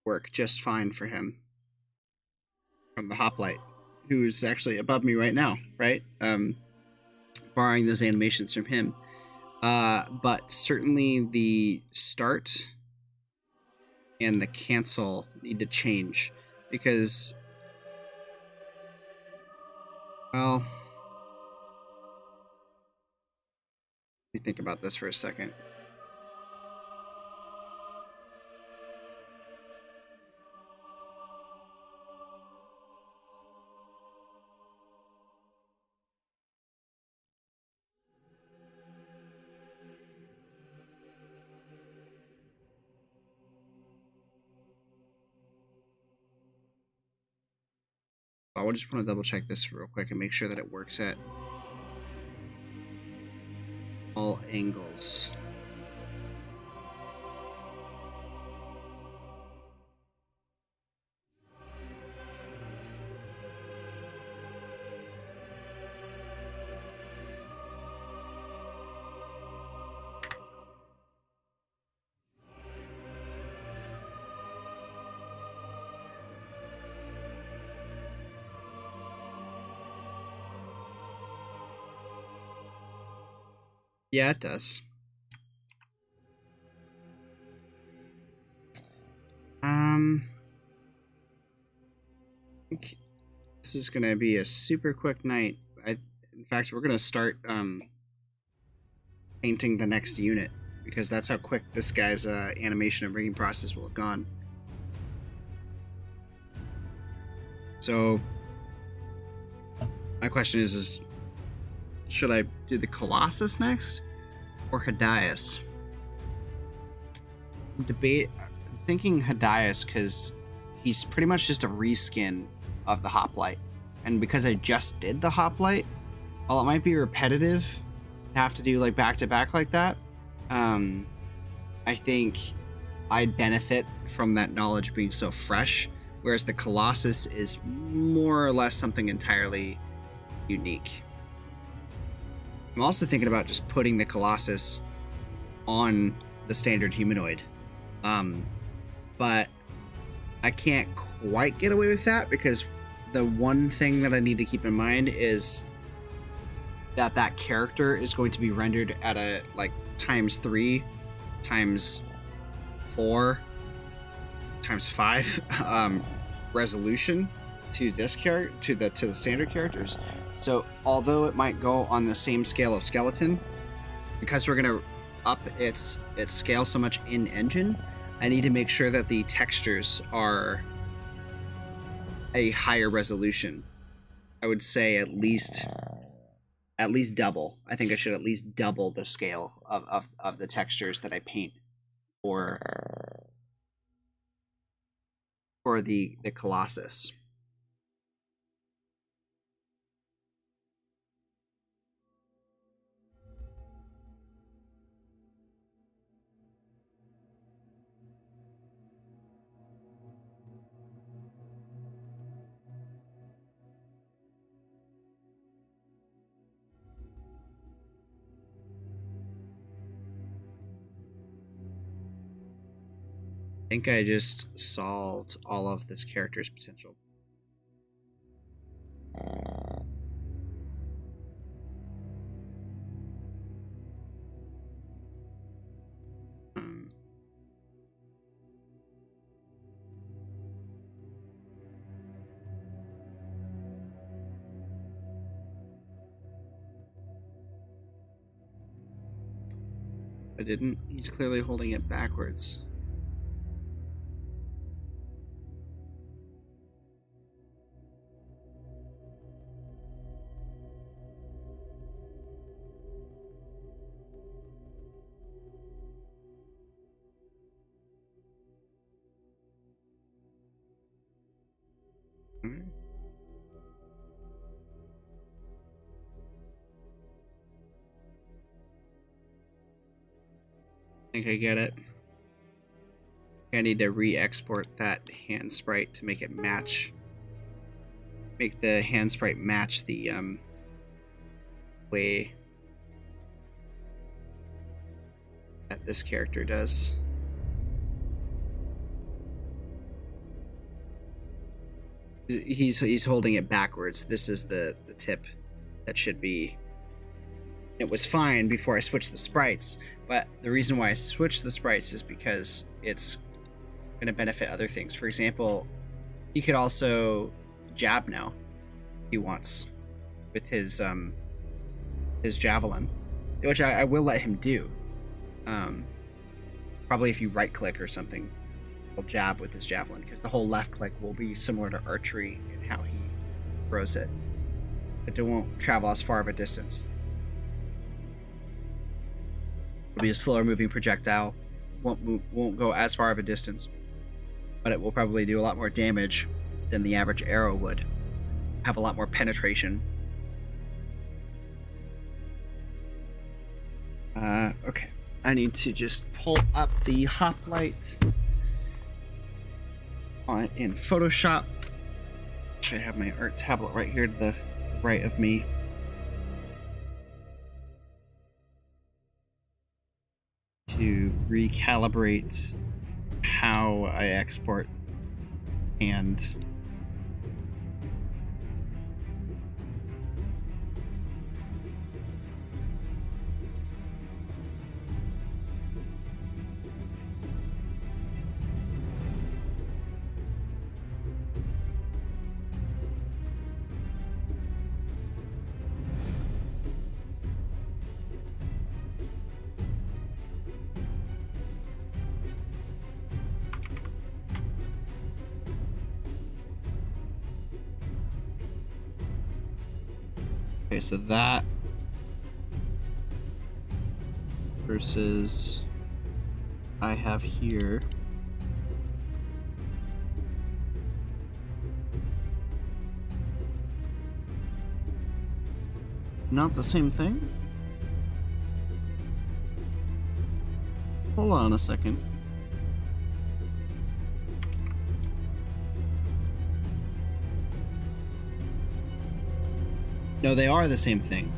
work just fine for him from the hoplite, who's actually above me right now, right? Borrowing those animations from him. But certainly the start and the cancel need to change because, well, let me think about this for a second. I just want to double check this real quick and make sure that it works at all angles. Yeah, it does. I think this is gonna be a super quick night. In fact, we're gonna start painting the next unit because that's how quick this guy's animation and rigging process will have gone. So my question is Should I do the Colossus next or Hadias? I'm thinking Hadias because he's pretty much just a reskin of the Hoplite. And because I just did the Hoplite, while it might be repetitive to have to do like back to back like that, I think I'd benefit from that knowledge being so fresh, whereas the Colossus is more or less something entirely unique. I'm also thinking about just putting the Colossus on the standard humanoid. But I can't quite get away with that because the one thing that I need to keep in mind is that that character is going to be rendered at a like ×3, ×4, ×5 resolution to this character, to the standard characters. So although it might go on the same scale of skeleton, because we're gonna up its scale so much in engine, I need to make sure that the textures are a higher resolution. I would say at least double. I think I should at least double the scale of the textures that I paint for the Colossus. I think I just solved all of this character's potential. I didn't. He's clearly holding it backwards. I think I get it. I need to re-export that hand sprite to make it match. Make the hand sprite match the way that this character does. He's holding it backwards. This is the tip that should be. It was fine before I switched the sprites, but the reason why I switched the sprites is because it's going to benefit other things. For example, he could also jab now if he wants with his javelin, which I will let him do. Probably if you right click or something, he'll jab with his javelin because the whole left click will be similar to archery in how he throws it. But it won't travel as far of a distance. It'll be a slower moving projectile. Won't go as far of a distance, but it will probably do a lot more damage than the average arrow would. Have a lot more penetration. Okay. I need to just pull up the hoplite in Photoshop. I have my art tablet right here to the right of me. To recalibrate how I export and okay, so that versus I have here. Not the same thing? Hold on a second. No, they are the same thing.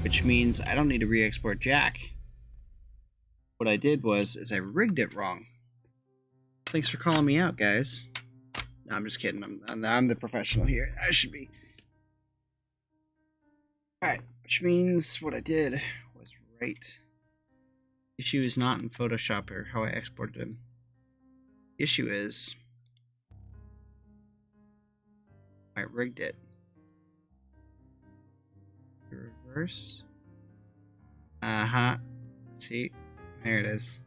Which means I don't need to re-export Jack. What I did is I rigged it wrong. Thanks for calling me out, guys. No, I'm just kidding. I'm the professional here. I should be. Alright, which means what I did was right. Issue is not in Photoshop or how I exported him. Issue is I rigged it. Reverse. See? There it is.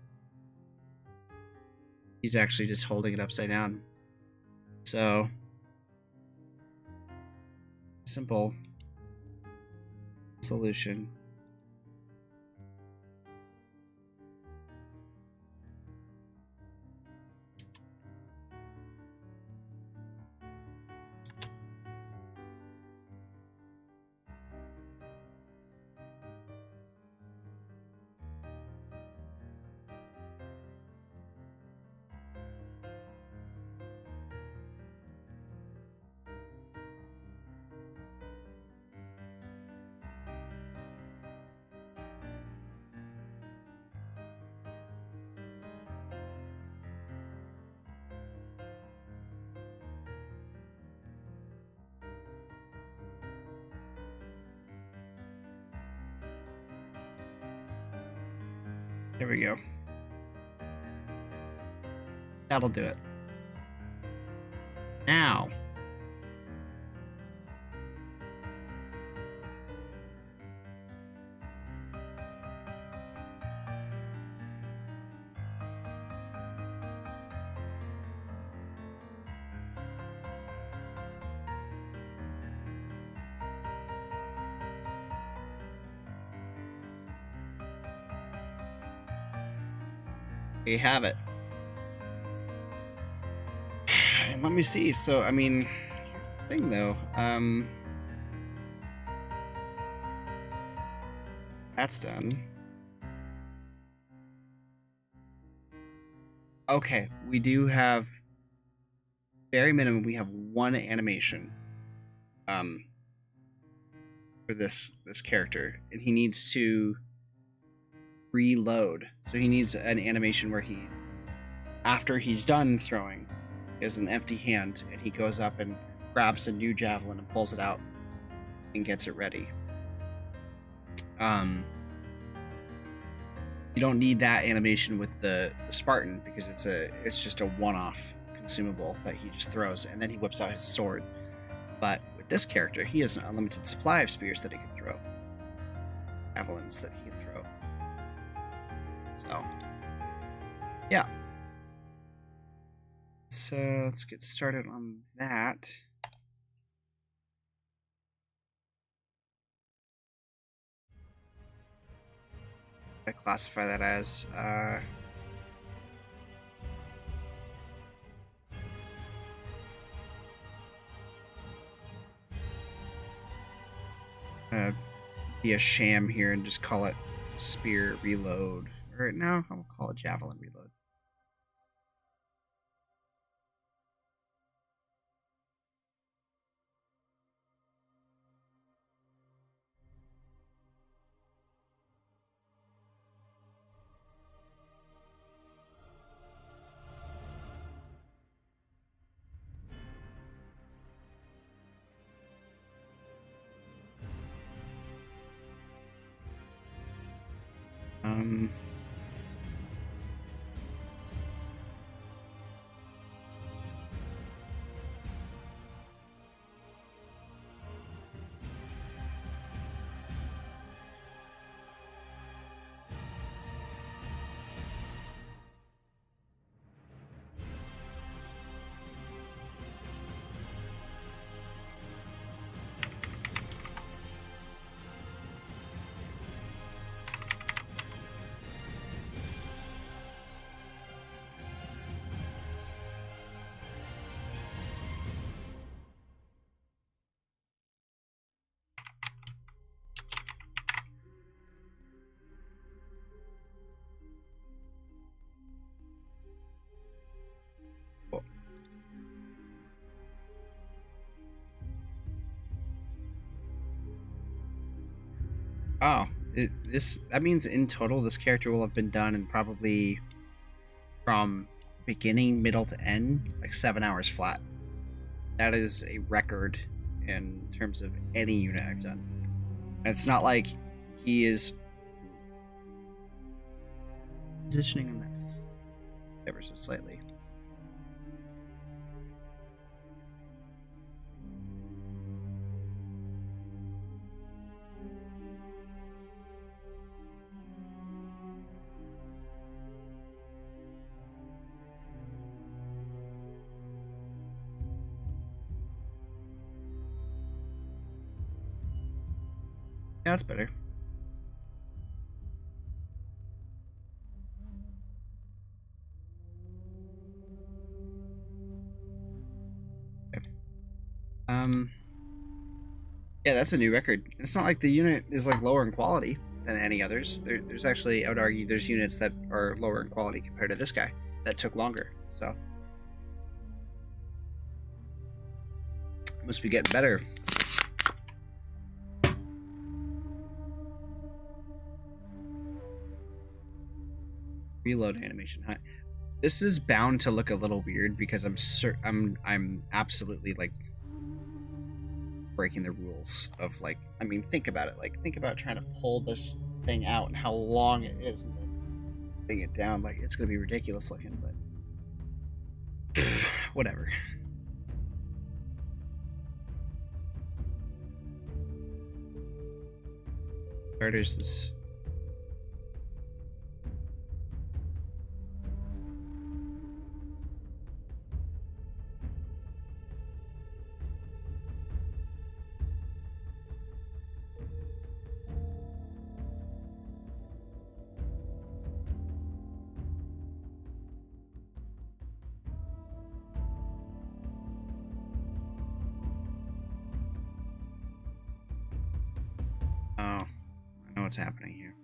He's actually just holding it upside down. So simple solution. There we go. That'll do it. Now, we have it. And let me see. So, I mean, thing though, that's done. Okay, we do have very minimum. We have one animation, for this character, and he needs to reload. So he needs an animation where he, after he's done throwing, he has an empty hand, and he goes up and grabs a new javelin and pulls it out and gets it ready. You don't need that animation with the Spartan because it's just a one-off consumable that he just throws, and then he whips out his sword. But with this character, he has an unlimited supply of spears that he can throw, javelins that he can throw. So, yeah. So let's get started on that. I classify that as be a sham here and just call it spear reload. Or no, I'll call it javelin reload. Oh, that means in total this character will have been done in probably from beginning, middle to end, like 7 hours flat. That is a record in terms of any unit I've done. And it's not like he is positioning on that ever so slightly. Yeah, that's better. Okay. Yeah, that's a new record. It's not like the unit is like lower in quality than any others. There's actually, I would argue, there's units that are lower in quality compared to this guy that took longer. So must be getting better. Reload animation. This is bound to look a little weird because I'm absolutely like breaking the rules of like, I mean, think about it. Like, think about trying to pull this thing out and how long it is, and then putting it down. Like, it's gonna be ridiculous looking, but whatever. Starters, this. Oh, I know what's happening here.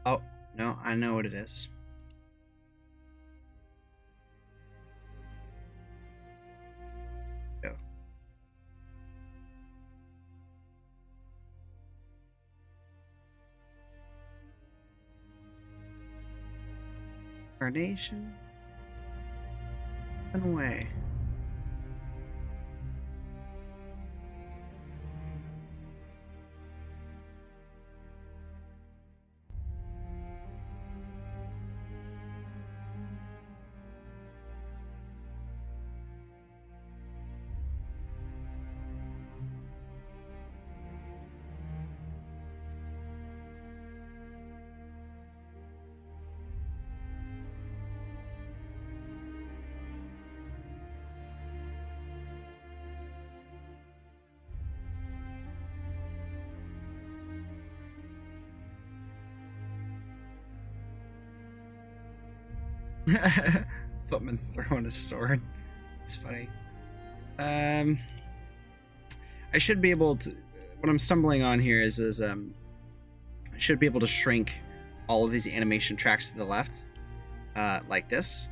Oh, no, I know what it is. Go. Carnation? Run away. Footman throwing a sword. It's funny. I should be able to. What I'm stumbling on here is I should be able to shrink all of these animation tracks to the left, like this,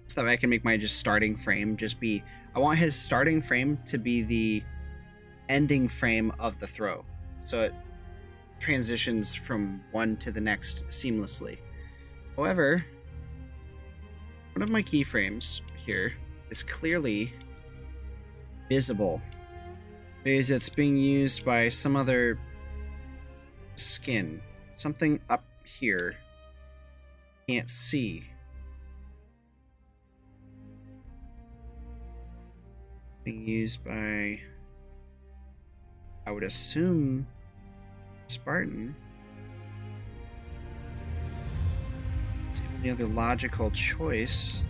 so that I can make my just starting frame just be. I want his starting frame to be the ending frame of the throw, so it transitions from one to the next seamlessly. However, one of my keyframes here is clearly visible because it's being used by some other skin. Something up here. Can't see. Being used by, I would assume, Spartan. It's the only other logical choice.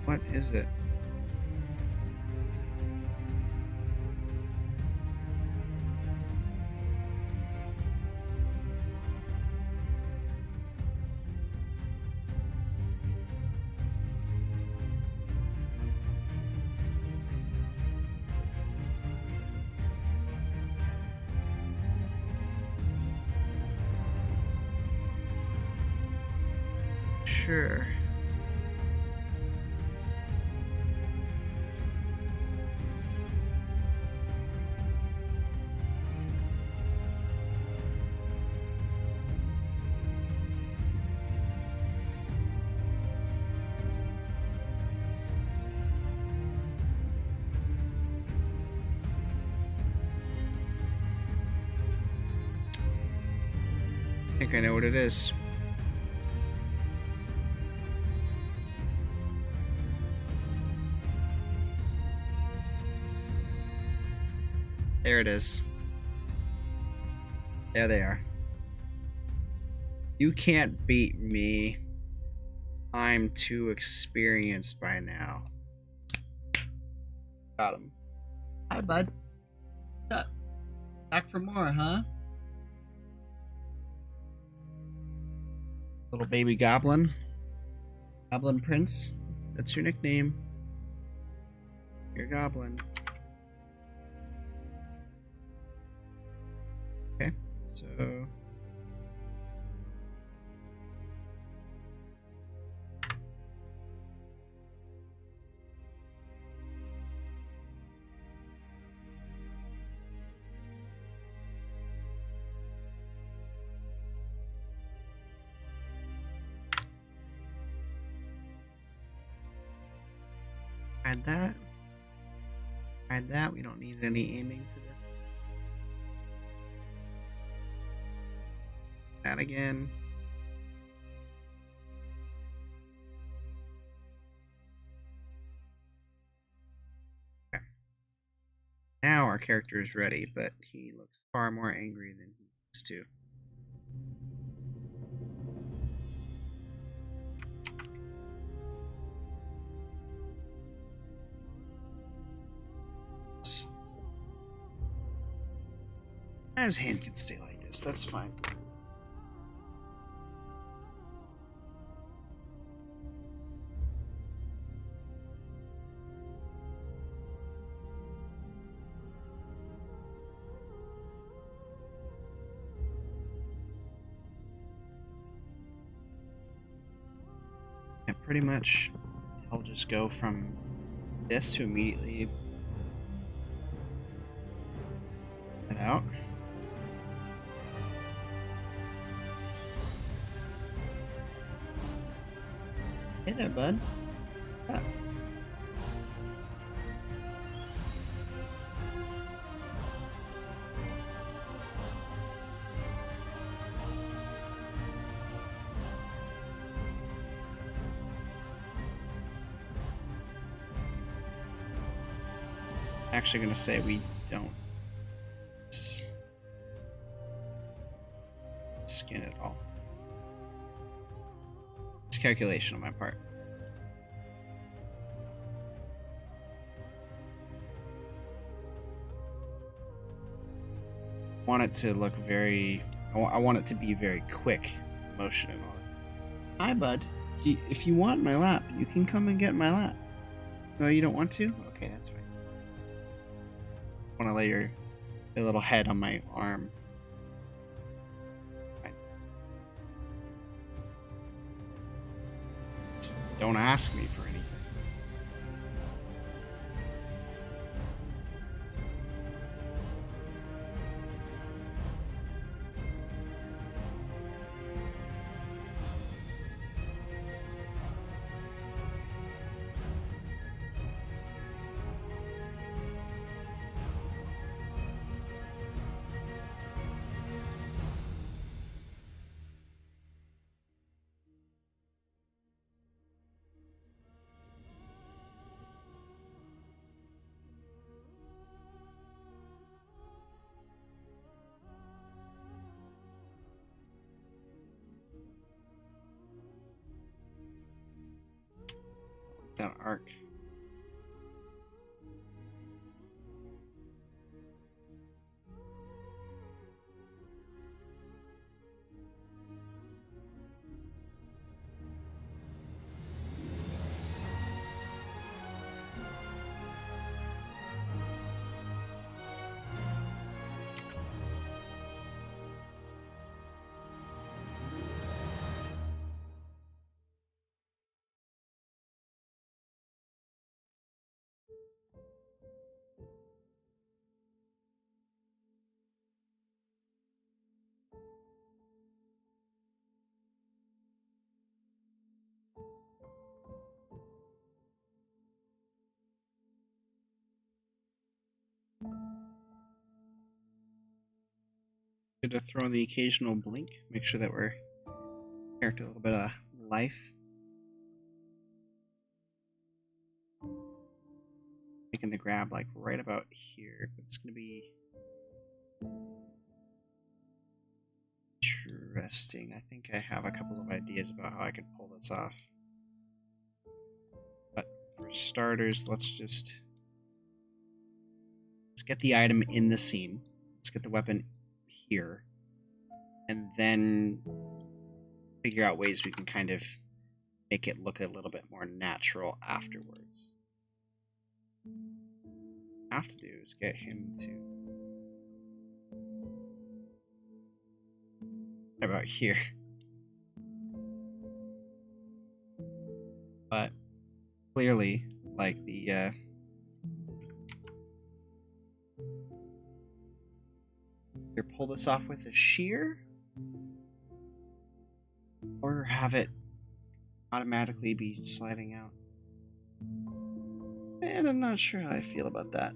What is it? Sure. I think I know what it is. There it is. There they are. You can't beat me. I'm too experienced by now. Got him. Hi, bud. What's up? Back for more, huh? Little baby goblin. Goblin Prince. That's your nickname. You're Goblin. Okay, so add that. Add that. We don't need any aiming for this. That again. Okay. Now our character is ready, but he looks far more angry than he used to. His hand can stay like this. That's fine. Yeah, pretty much I'll just go from this to immediately head out. Hey there, bud. Ah. Actually gonna say we don't skin at all. It's calculation on my part. I want it to look very. I want it to be very quick motion and all that. Hi, bud. If you want my lap, you can come and get my lap. No, you don't want to? Okay, that's fine. I want to lay your little head on my arm. Fine. Just don't ask me for anything. That arc. Good to throw in the occasional blink. Make sure that we're character a little bit of life. Making the grab like right about here, but it's gonna be interesting. I think I have a couple of ideas about how I could pull this off. But for starters, let's get the item in the scene. Let's get the weapon here. And then figure out ways we can kind of make it look a little bit more natural afterwards. What I have to do is get him to right about here. But clearly, like the either pull this off with a shear or have it automatically be sliding out. And I'm not sure how I feel about that.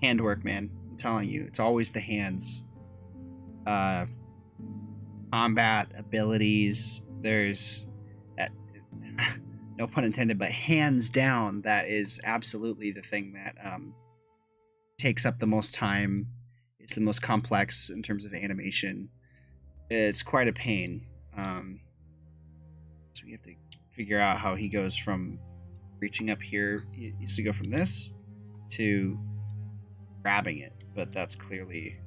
Handwork, man. I'm telling you, it's always the hands. Combat abilities. There's that. No pun intended, but hands down, that is absolutely the thing that takes up the most time. It's the most complex in terms of animation. It's quite a pain. So we have to figure out how he goes from reaching up here. He used to go from this to grabbing it, but that's clearly.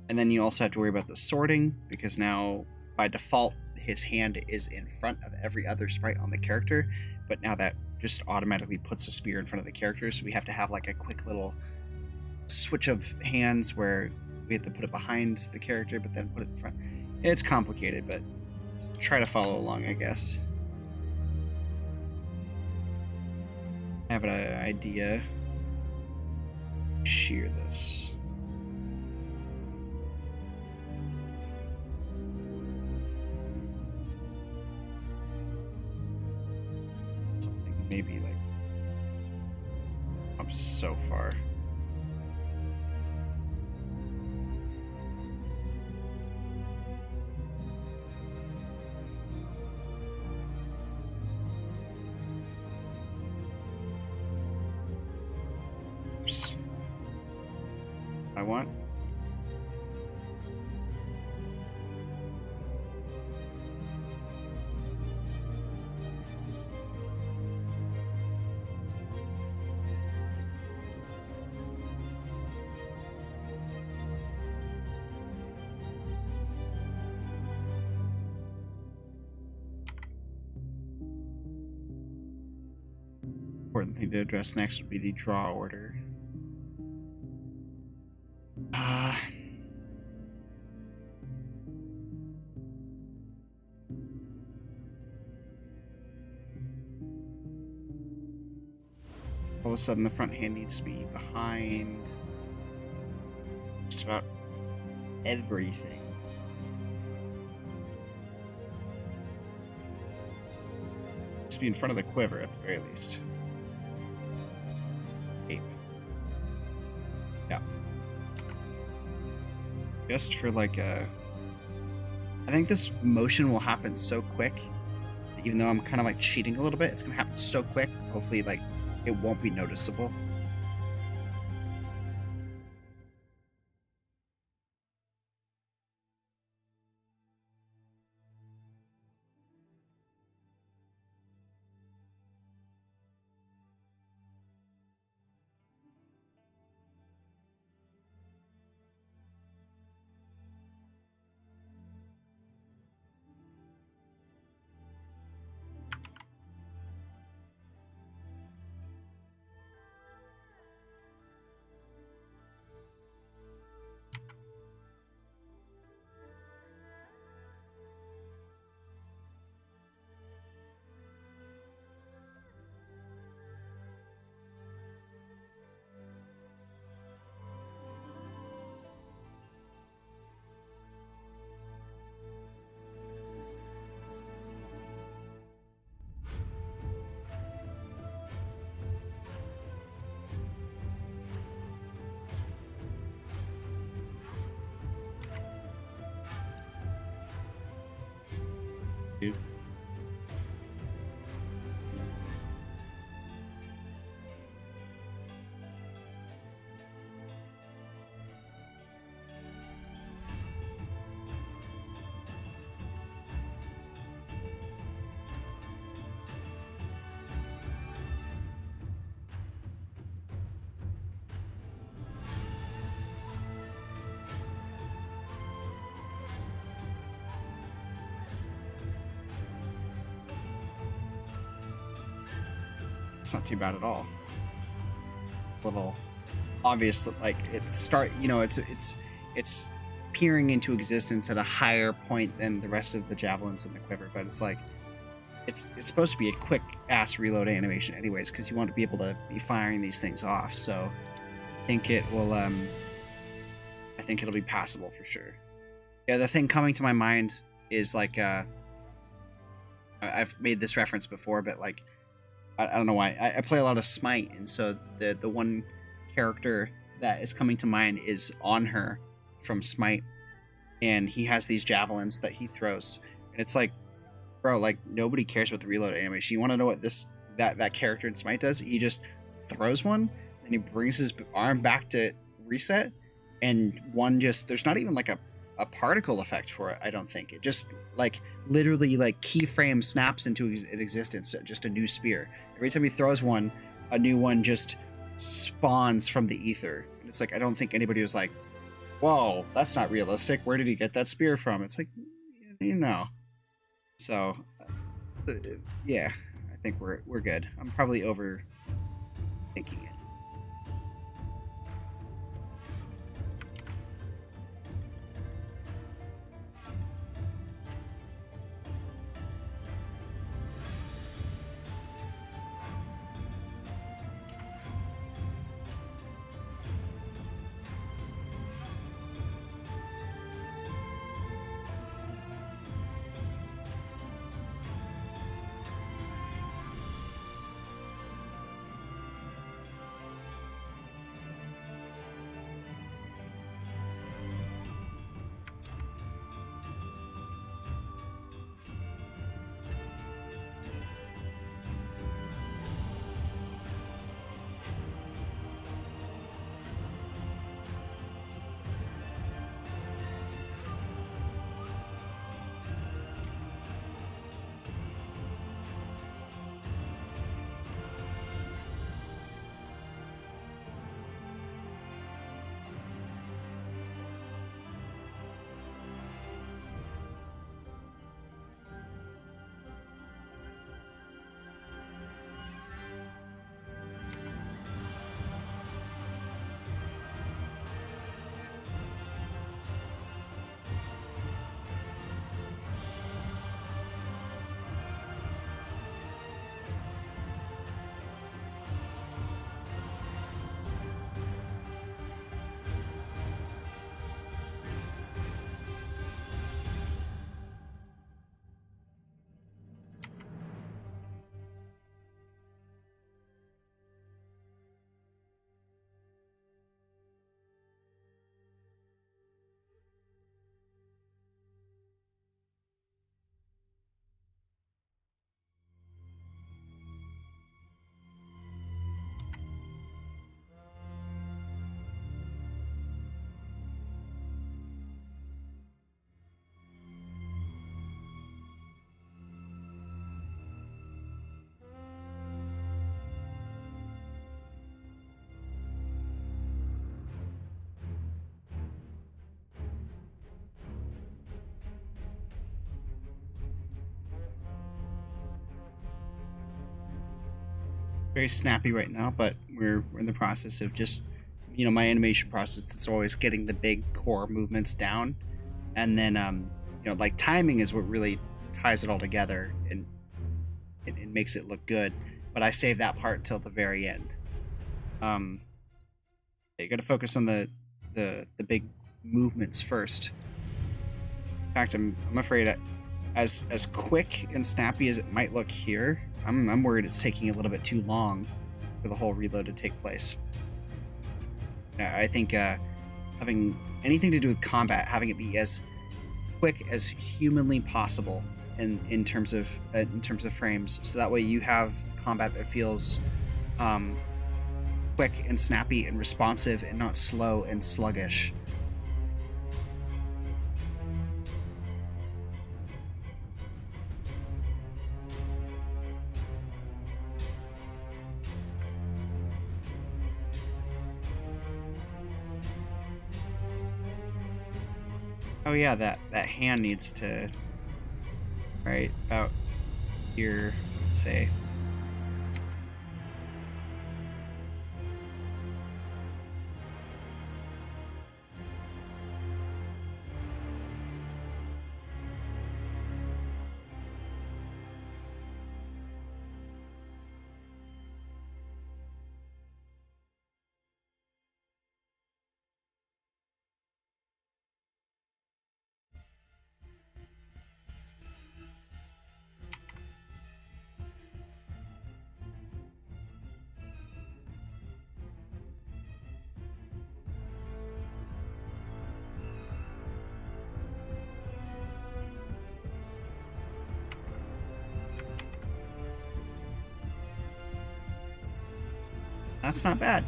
And then you also have to worry about the sorting, because now by default his hand is in front of every other sprite on the character, but now that just automatically puts a spear in front of the character, so we have to have like a quick little switch of hands where we have to put it behind the character but then put it in front. It's complicated, but try to follow along, I guess. I have an idea. Shear this. Something maybe like up so far. Oops. I want. Important thing to address next would be the draw order. All of a sudden the front hand needs to be behind just about everything. It's be in front of the quiver at the very least. Ape. Yeah. Just for like a. I think this motion will happen so quick that even though I'm kind of like cheating a little bit, it's gonna happen so quick. Hopefully, like, it won't be noticeable. dude. It's not too bad at all. A little obvious that like it's peering into existence at a higher point than the rest of the javelins in the quiver, but it's like it's supposed to be a quick ass reload animation anyways, because you want to be able to be firing these things off. So I think it will I think it'll be passable for sure. Yeah, the thing coming to my mind is like I've made this reference before, but like I don't know why. I play a lot of Smite, and so the one character that is coming to mind is On Her from Smite, and he has these javelins that he throws, and it's like, bro, like nobody cares about the reload animation. You want to know what that character in Smite does? He just throws one, and he brings his arm back to reset, and one just there's not even like a particle effect for it. I don't think it just like literally like keyframe snaps into existence, just a new spear. Every time he throws one, a new one just spawns from the ether. And it's like, I don't think anybody was like, whoa, that's not realistic. Where did he get that spear from? It's like, you know. So, yeah, I think we're good. I'm probably overthinking it. Very snappy right now, but we're in the process of just, my animation process is always getting the big core movements down, and then like timing is what really ties it all together, and it makes it look good. But I save that part until the very end. You got to focus on the big movements first. In fact, I'm afraid as quick and snappy as it might look here, I'm worried it's taking a little bit too long for the whole reload to take place. I think having anything to do with combat, having it be as quick as humanly possible, in terms of frames, so that way you have combat that feels quick and snappy and responsive and not slow and sluggish. Oh yeah, that hand needs to, right about here, let's say. That's not bad.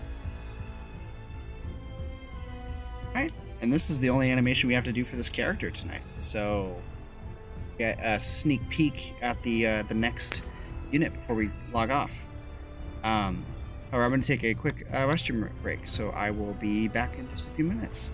Right? And this is the only animation we have to do for this character tonight. So get a sneak peek at the next unit before we log off. However, I'm going to take a quick restroom break, so I will be back in just a few minutes.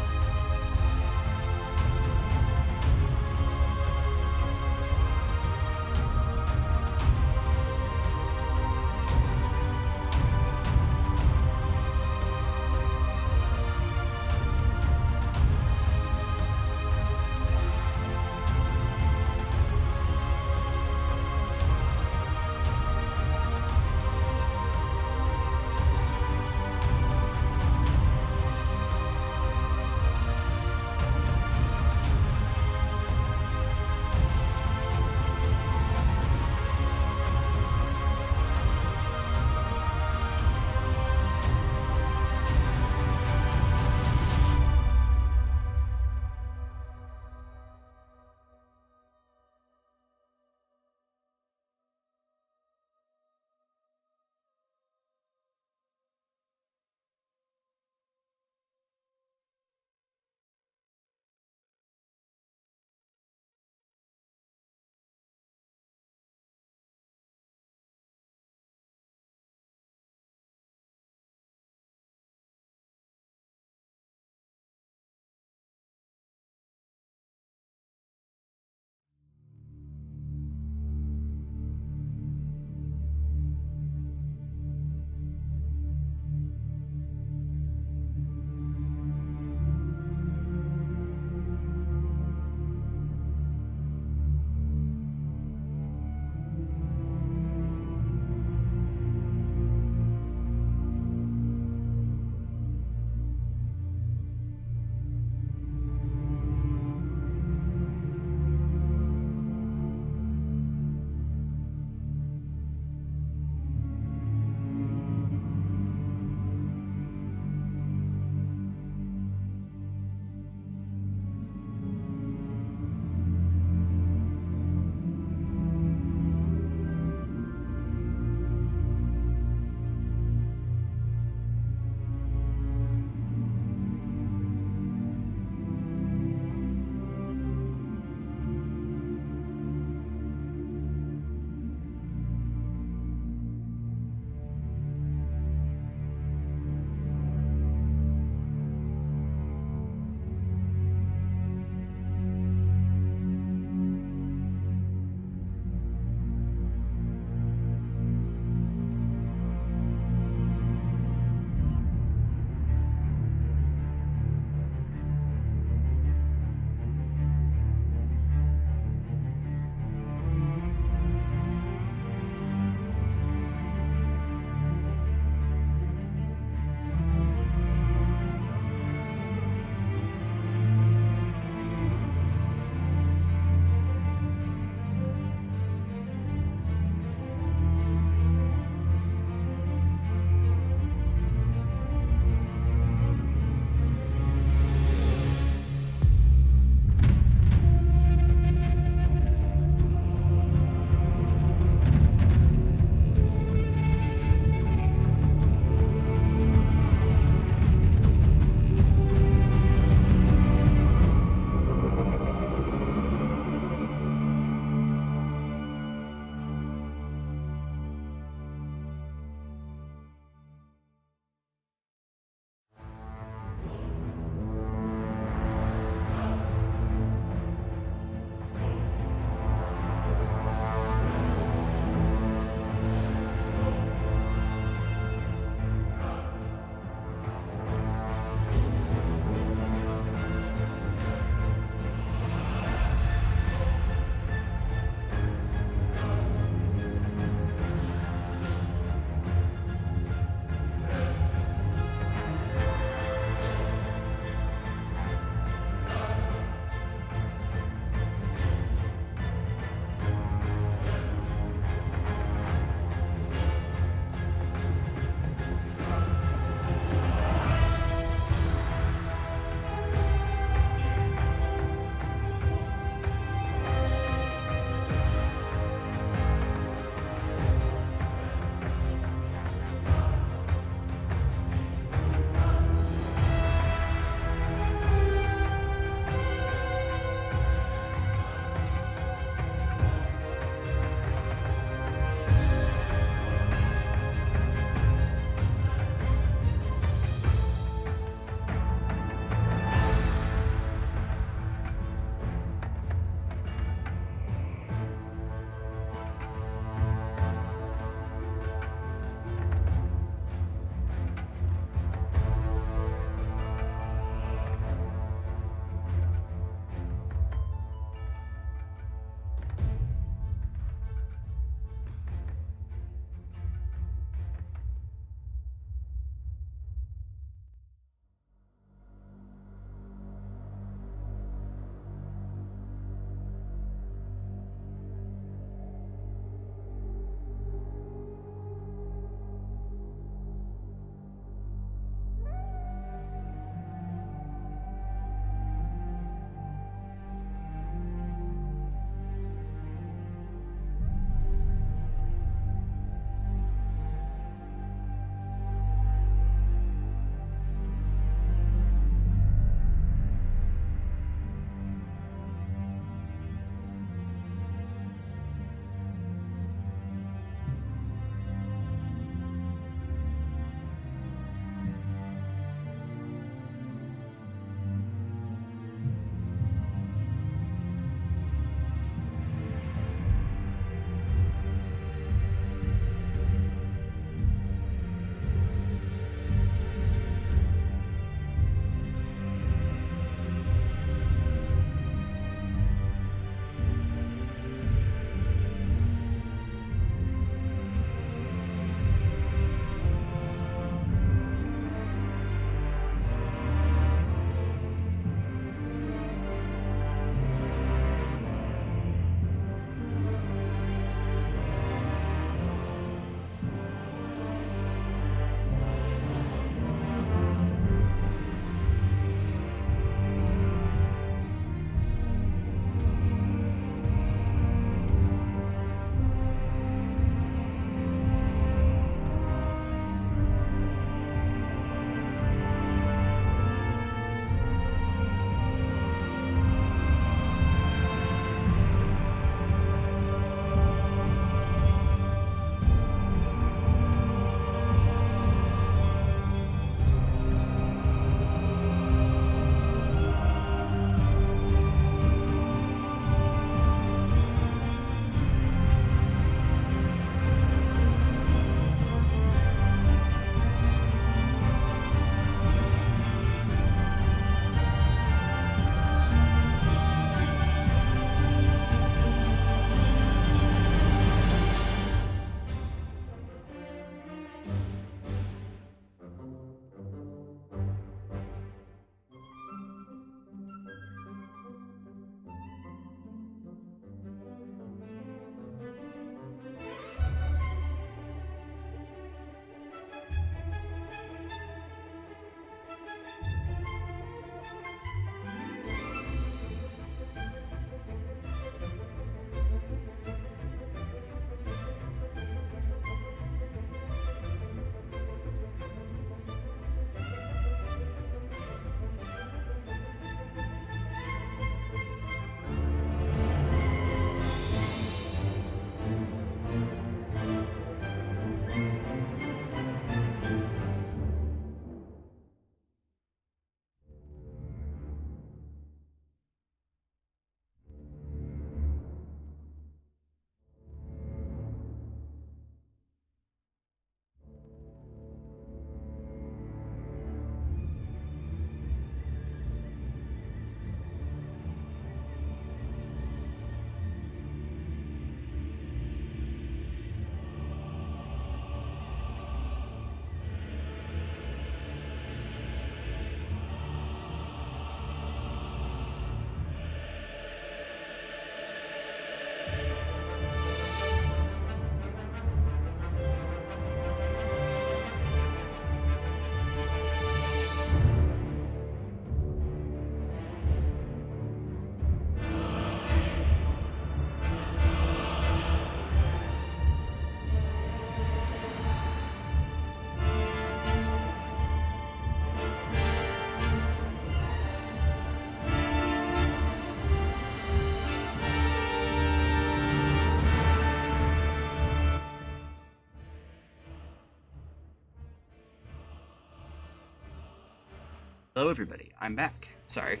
Hello everybody, I'm back. Sorry.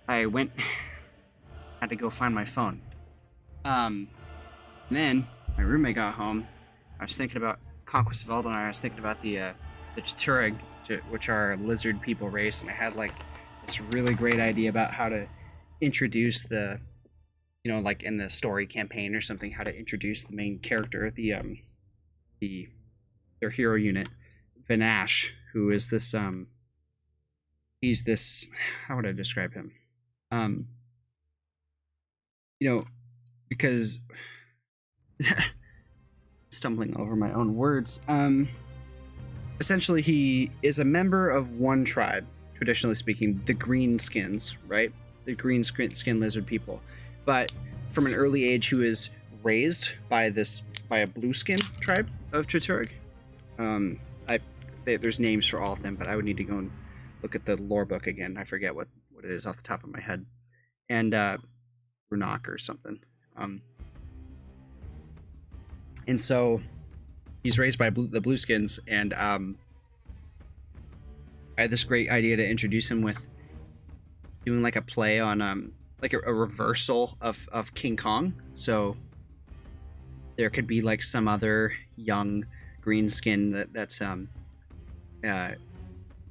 I had to go find my phone. And then my roommate got home. I was thinking about Conquest of Eldinar. I was thinking about the Tuareg, which are a lizard people race, and I had like this really great idea about how to introduce the, you know, like in the story campaign or something, how to introduce the main character, their hero unit, Vanash, who is this he's this, how would I describe him? You know, because stumbling over my own words. Essentially, he is a member of one tribe, traditionally speaking, the Greenskins, right? The green skin lizard people. But from an early age, he was raised by a blue skin tribe of Tuareg. There's names for all of them, but I would need to go and look at the lore book again. I forget what it is off the top of my head. And Runak or something. And so he's raised by the Blueskins, and I had this great idea to introduce him with doing like a play on like a reversal of King Kong. So there could be like some other young greenskin that's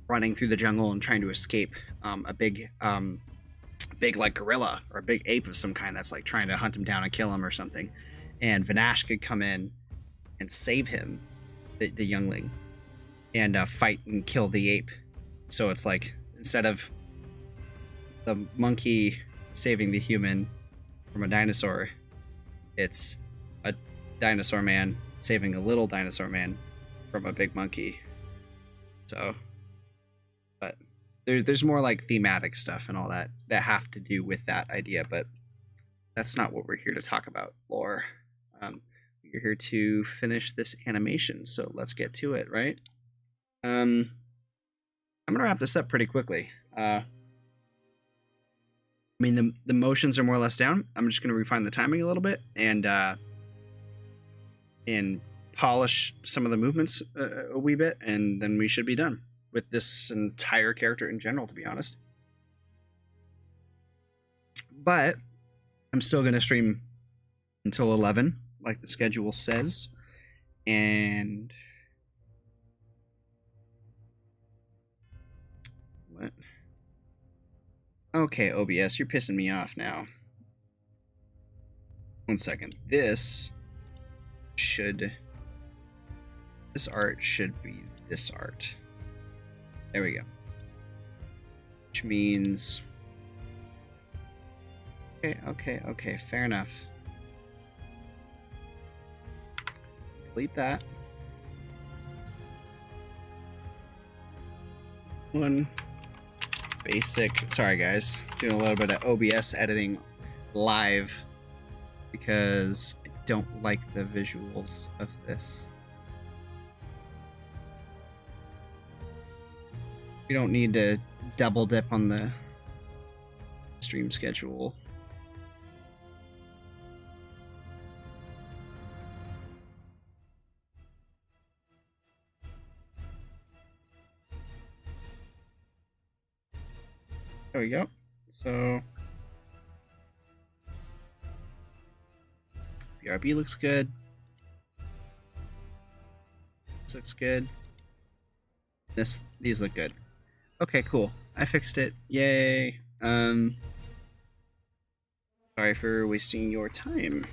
running through the jungle and trying to escape a big like gorilla or a big ape of some kind that's like trying to hunt him down and kill him or something. And Vanash could come in and save him, the youngling, and fight and kill the ape. So it's like, instead of the monkey saving the human from a dinosaur, it's a dinosaur man saving a little dinosaur man from a big monkey. So, but there's more like thematic stuff and all that have to do with that idea, but that's not what we're here to talk about, lore. We're here to finish this animation, so let's get to it, right? I'm gonna wrap this up pretty quickly. I mean, the motions are more or less down. I'm just gonna refine the timing a little bit and polish some of the movements a wee bit, and then we should be done with this entire character in general, to be honest. But I'm still gonna stream until 11, like the schedule says, and what? Okay, OBS, you're pissing me off now. 1 second. This art should be this art. There we go. Which means, okay, fair enough. Delete that. One basic, sorry guys, doing a little bit of OBS editing live because I don't like the visuals of this. We don't need to double dip on the stream schedule. There we go. So BRB looks good. This looks good. These look good. Okay, cool. I fixed it. Yay. Sorry for wasting your time.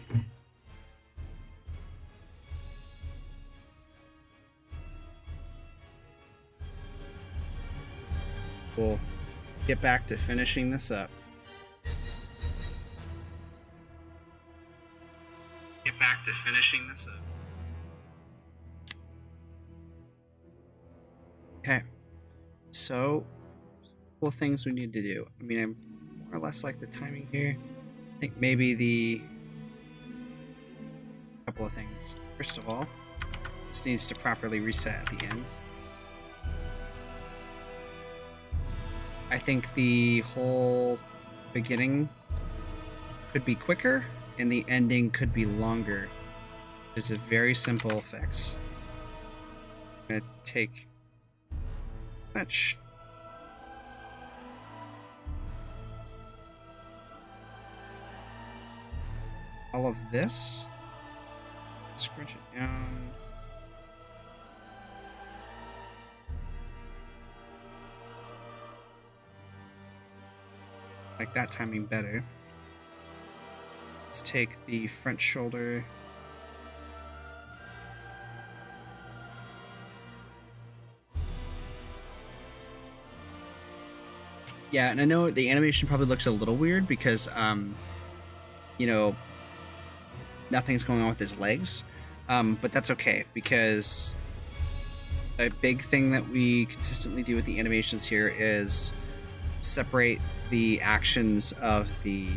We'll get back to finishing this up. Okay. So, cool things we need to do. I mean, I'm more or less like the timing here. I think maybe couple of things. First of all, this needs to properly reset at the end. I think the whole beginning could be quicker and the ending could be longer. It's a very simple fix. I'm gonna take much all of this. Scrunch it down. Like that timing better. Let's take the front shoulder. Yeah, and I know the animation probably looks a little weird because, you know, nothing's going on with his legs. But that's okay because a big thing that we consistently do with the animations here is separate the actions of the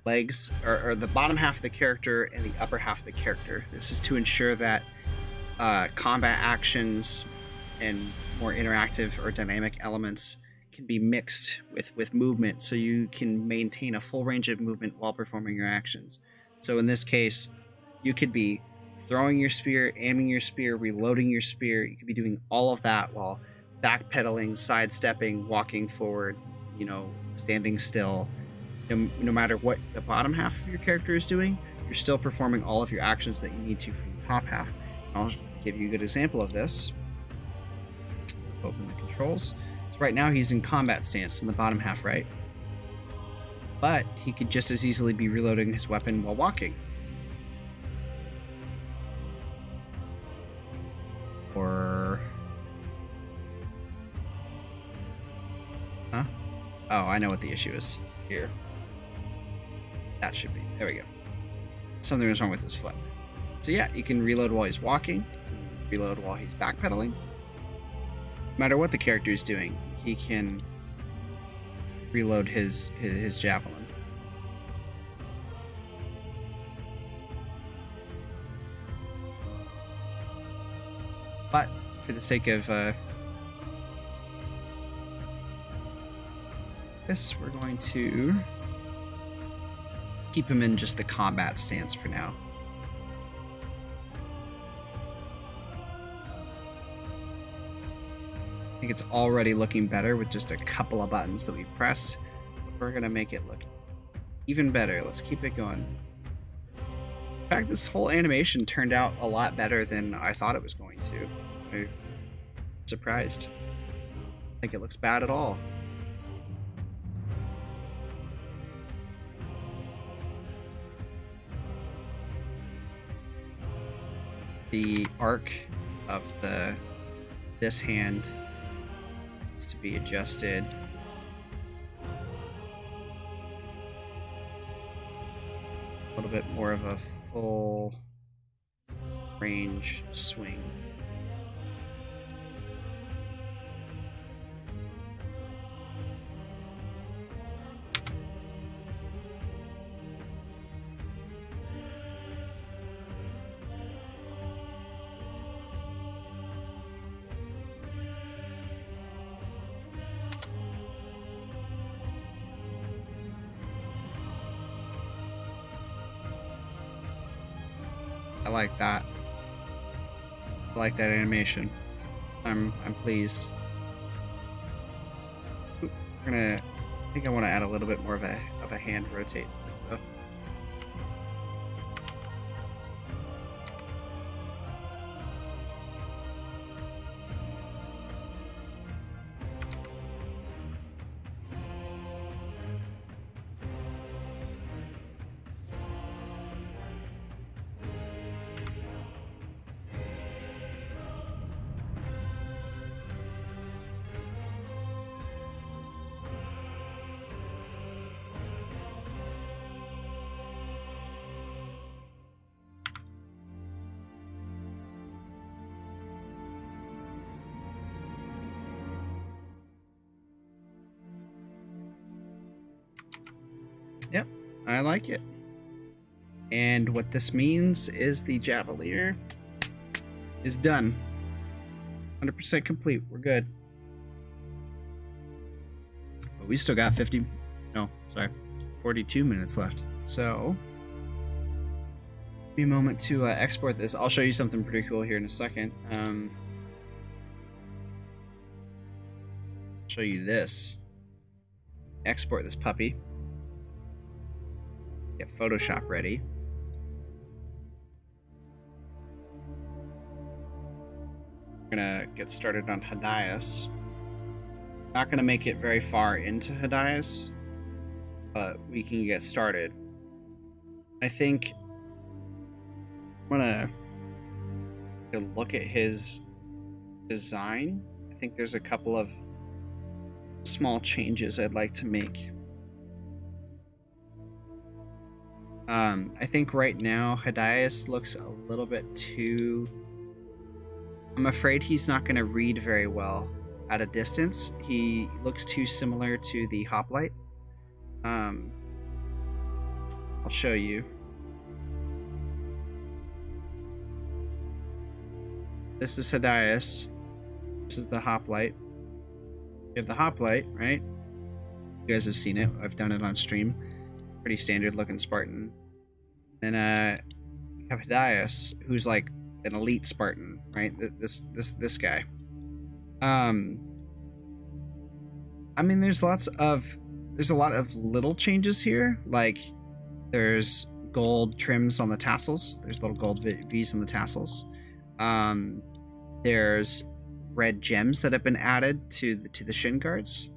legs or the bottom half of the character and the upper half of the character. This is to ensure that combat actions and more interactive or dynamic elements can be mixed with movement so you can maintain a full range of movement while performing your actions. So in this case, you could be throwing your spear, aiming your spear, reloading your spear. You could be doing all of that while backpedaling, sidestepping, walking forward, you know, standing still. No matter what the bottom half of your character is doing, you're still performing all of your actions that you need to from the top half. I'll give you a good example of this. Open the controls. So right now he's in combat stance in the bottom half, right? But he could just as easily be reloading his weapon while walking. Or... Huh? Oh, I know what the issue is. Here. That should be. There we go. Something was wrong with his foot. So yeah, you can reload while he's walking, reload while he's backpedaling. No matter what the character is doing, he can reload his javelin. But for the sake of this, we're going to keep him in just the combat stance for now. I think it's already looking better with just a couple of buttons that we pressed. We're going to make it look even better. Let's keep it going. In fact, this whole animation turned out a lot better than I thought it was going to. I'm surprised. I don't think it looks bad at all. The arc of this hand needs to be adjusted. A little bit more of a full range swing. I like that. I like that animation. I'm pleased. We're gonna. I think I want to add a little bit more of a hand rotate. Yep, I like it. And what this means is the Javalier is done. 100% complete. We're good. But we still got 42 minutes left. So, give me a moment to export this. I'll show you something pretty cool here in a second. Show you this. Export this puppy. Okay, get Photoshop ready. We're gonna get started on Hadias. Not gonna make it very far into Hadias, but we can get started. I think I'm gonna look at his design. I think there's a couple of small changes I'd like to make. I think right now Hadias looks a little bit too... I'm afraid he's not going to read very well at a distance. He looks too similar to the hoplite. I'll show you. This is Hadias. This is the hoplite. You have the hoplite, right? You guys have seen it. I've done it on stream. Pretty standard looking Spartan. Then you have Hadias, who's like an elite Spartan, right? This guy. I mean, there's a lot of little changes here. Like there's gold trims on the tassels. There's little gold V's on the tassels. There's red gems that have been added to the shin guards.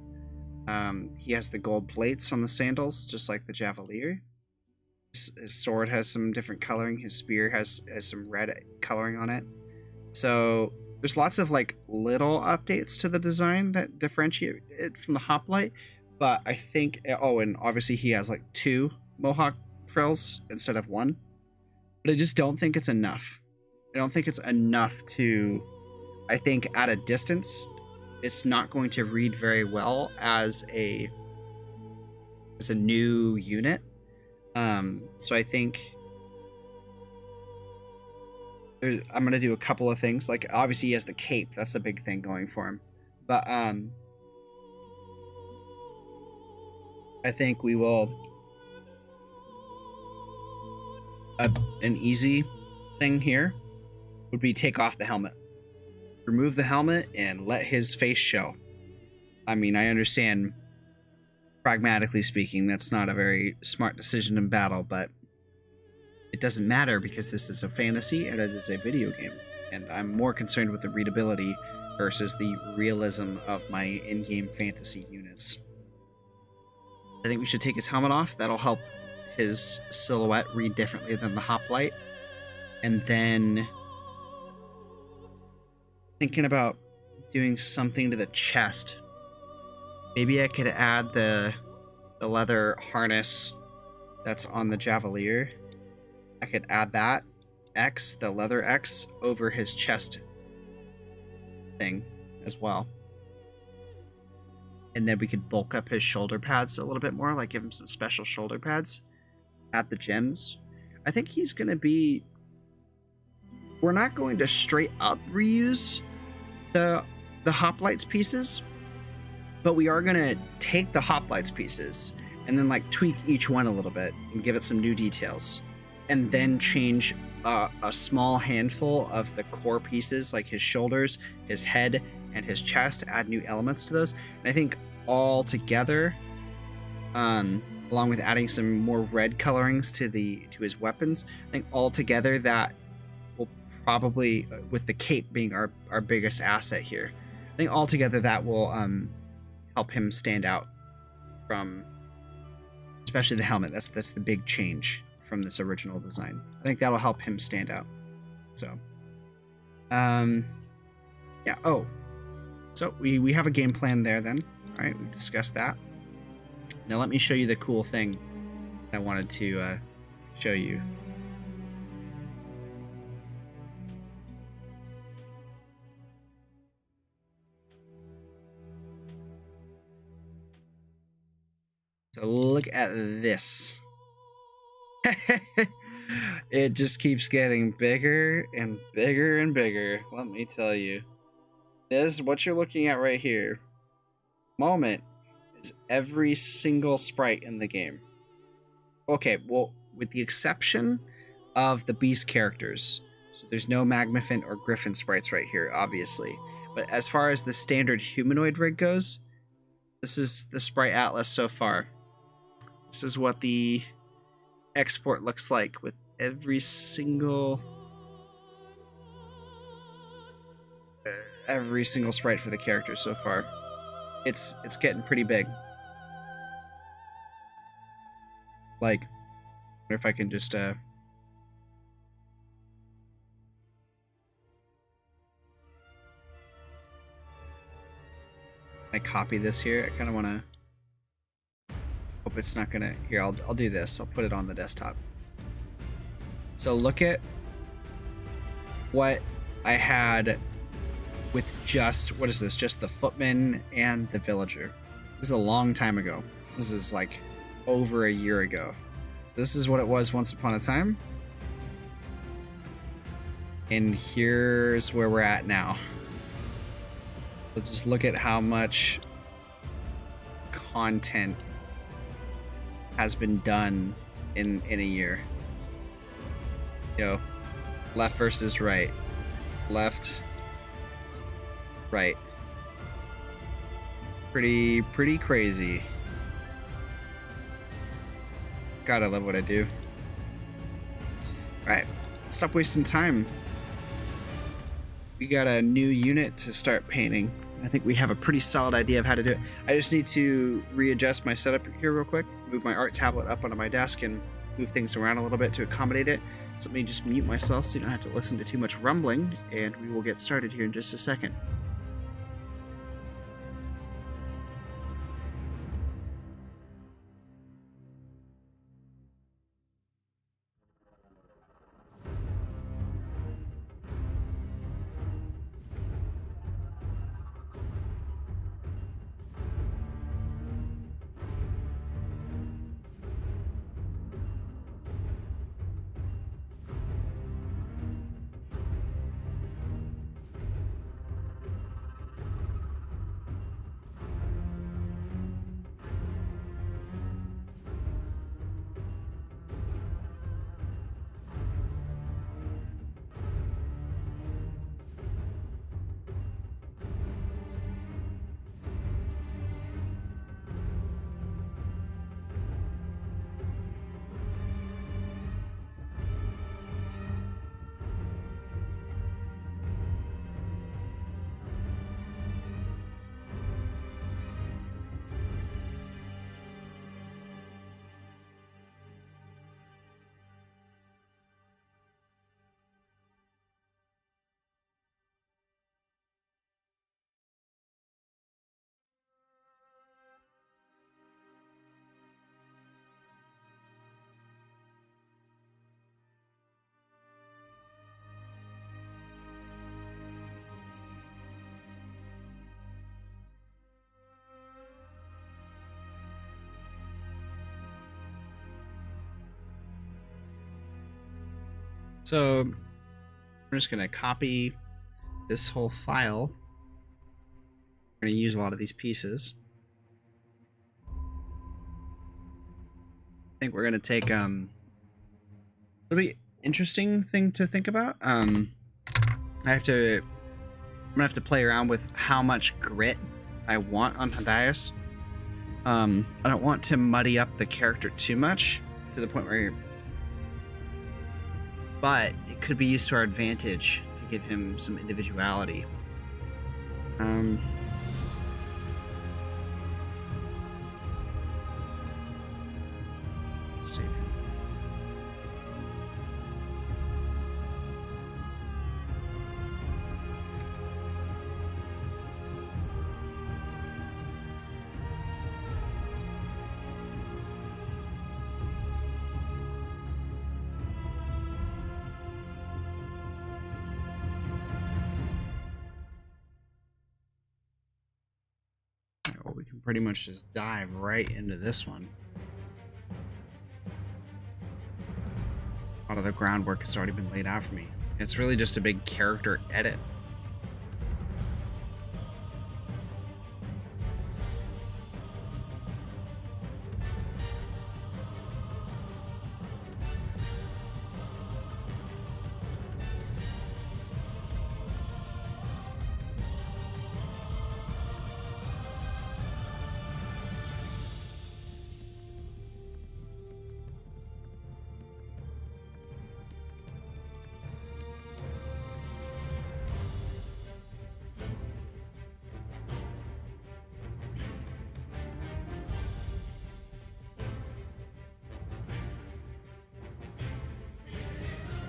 He has the gold plates on the sandals, just like the Javalier. His sword has some different coloring. His spear has some red coloring on it. So there's lots of like little updates to the design that differentiate it from the hoplite. But I think, oh, and obviously he has like 2 mohawk frills instead of 1. But I just don't think it's enough. I don't think it's enough to... I think at a distance, it's not going to read very well as a new unit. So I think I'm going to do a couple of things. Like, obviously he has the cape. That's a big thing going for him. But I think we will... an easy thing here would be take off the helmet. Remove the helmet and let his face show. I mean, I understand, pragmatically speaking, that's not a very smart decision in battle, but it doesn't matter because this is a fantasy and it is a video game. And I'm more concerned with the readability versus the realism of my in-game fantasy units. I think we should take his helmet off. That'll help his silhouette read differently than the hoplite. And then... thinking about doing something to the chest. Maybe I could add the leather harness that's on the Javalier. I could add that the leather X, over his chest thing as well. And then we could bulk up his shoulder pads a little bit more, like give him some special shoulder pads. Add the gems. I think he's going to be... we're not going to straight up reuse the hoplites pieces, but we are going to take the hoplites pieces and then like tweak each one a little bit and give it some new details, and then change a small handful of the core pieces like his shoulders, his head, and his chest, add new elements to those. And I think all together, along with adding some more red colorings to his weapons, I think all together that will probably, with the cape being our biggest asset here, I think all together that will help him stand out from, especially the helmet. That's the big change from this original design. I think that'll help him stand out. So, yeah. Oh, so we have a game plan there then. All right, we discussed that. Now let me show you the cool thing I wanted to show you. So look at this. It just keeps getting bigger and bigger and bigger. Let me tell you. This, what you're looking at right here, moment, is every single sprite in the game. Okay, well, with the exception of the beast characters. So there's no Magnificent or Griffin sprites right here, obviously. But as far as the standard humanoid rig goes, this is the sprite atlas so far. This is what the export looks like with every single sprite for the characters so far. It's getting pretty big. Like, I wonder if I can just I copy this here. I kind of want to hope it's not gonna. Here, I'll do this. I'll put it on the desktop. So look at what I had with just, what is this? Just the footman and the villager. This is a long time ago. This is like over a year ago. This is what it was once upon a time. And here's where we're at now. So just look at how much content has been done in a year. You know, left versus right. Left, right. Pretty crazy. God, I love what I do. Alright, stop wasting time. We got a new unit to start painting. I think we have a pretty solid idea of how to do it. I just need to readjust my setup here real quick. Move my art tablet up onto my desk and move things around a little bit to accommodate it. So let me just mute myself so you don't have to listen to too much rumbling, and we will get started here in just a second. So I'm just going to copy this whole file. We're going to use a lot of these pieces. I think we're going to take it'll be interesting thing to think about. I'm going to have to play around with how much grit I want on Hadias. I don't want to muddy up the character too much to the point where but it could be used to our advantage to give him some individuality. Let's see. Well, we can pretty much just dive right into this one. A lot of the groundwork has already been laid out for me. It's really just a big character edit.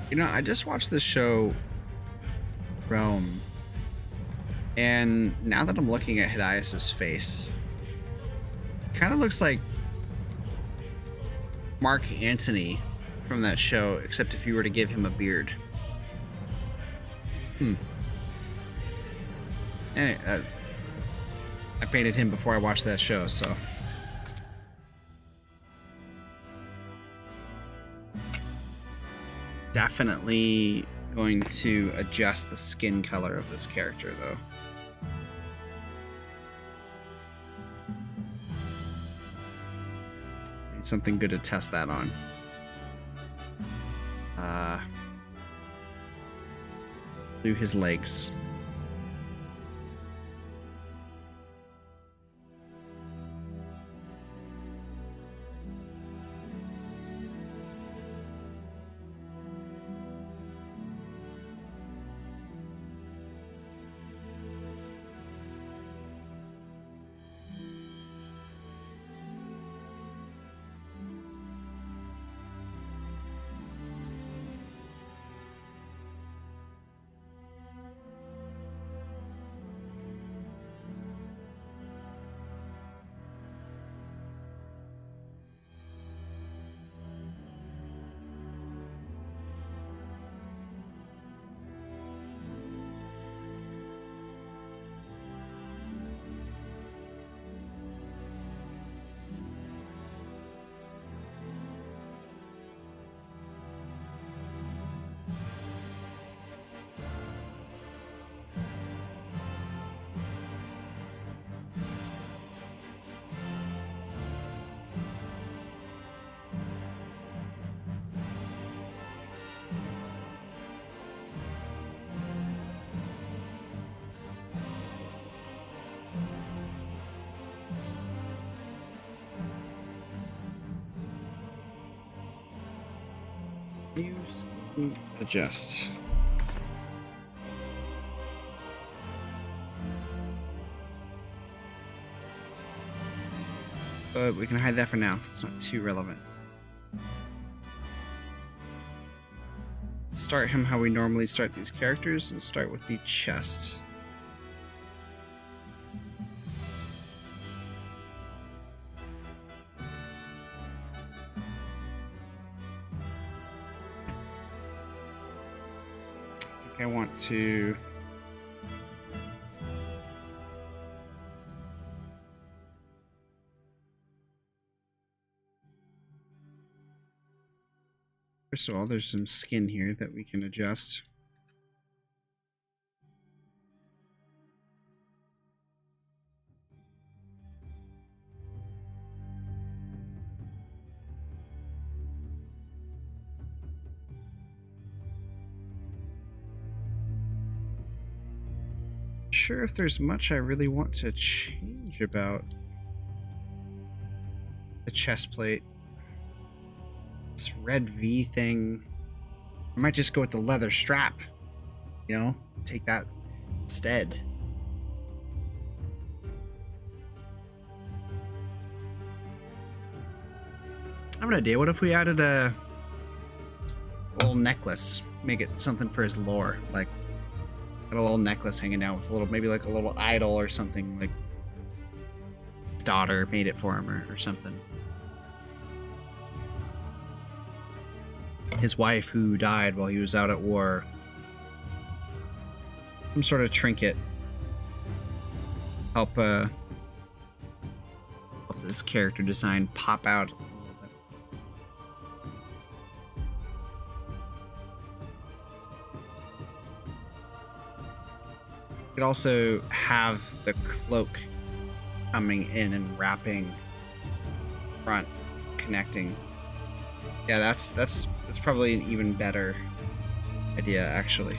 You know, I just watched the show Rome, and now that I'm looking at Hideaus's face, it kind of looks like Mark Antony from that show, except if you were to give him a beard. Anyway, I painted him before I watched that show, so. Definitely going to adjust the skin color of this character, though. Need something good to test that on. Do his legs. Adjust. But we can hide that for now. It's not too relevant. Start him how we normally start these characters and start with the chest. I want to first of all, there's some skin here that we can adjust. Sure if there's much I really want to change about the chest plate. This red V thing. I might just go with the leather strap, you know, take that instead. I have an idea. What if we added a little necklace? Make it something for his lore, like got a little necklace hanging down with a little, maybe like a little idol or something, like his daughter made it for him or something. His wife who died while he was out at war. Some sort of trinket. Help this character design pop out a little bit. You could also have the cloak coming in and wrapping front, connecting. Yeah, that's probably an even better idea, actually.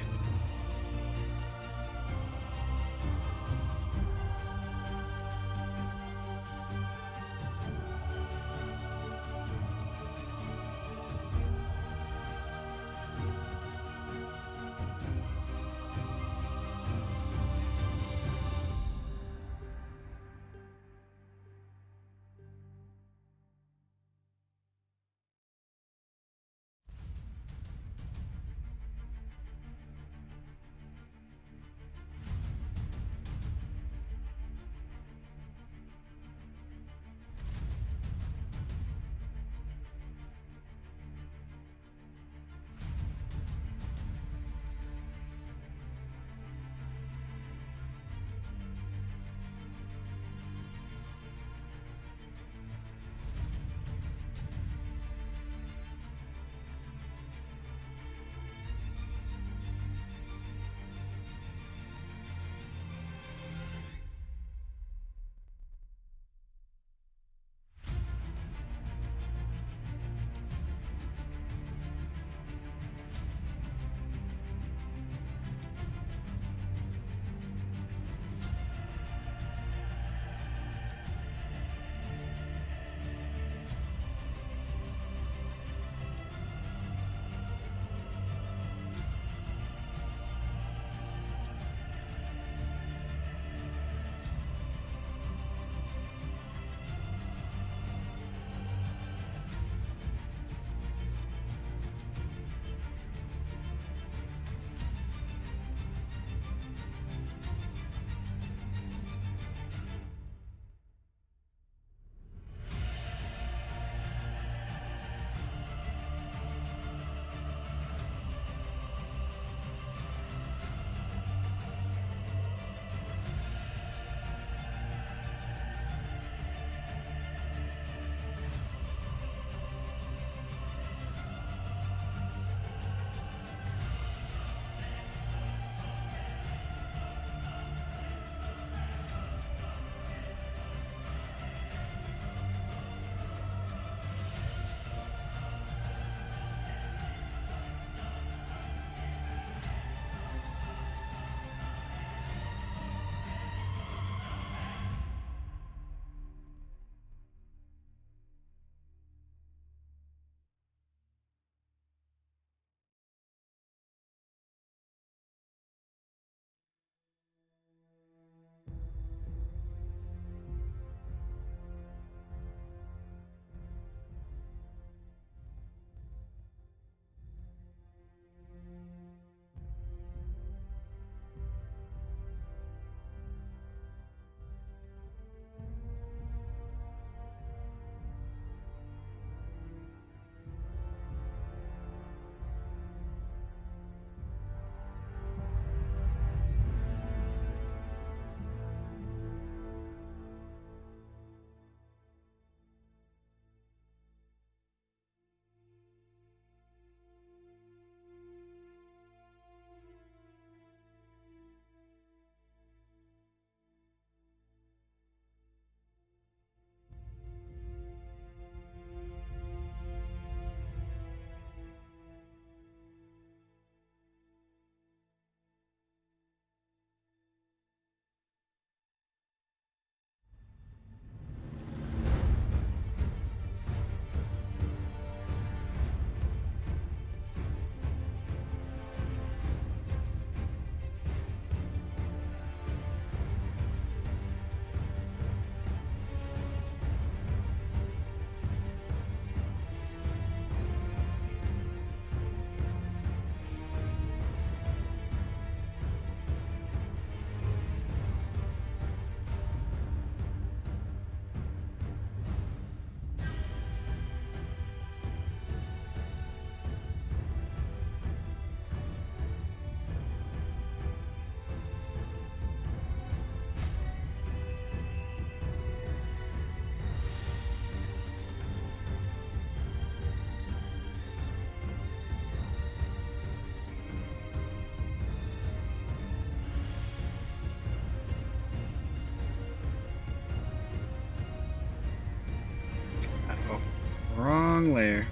wrong layer.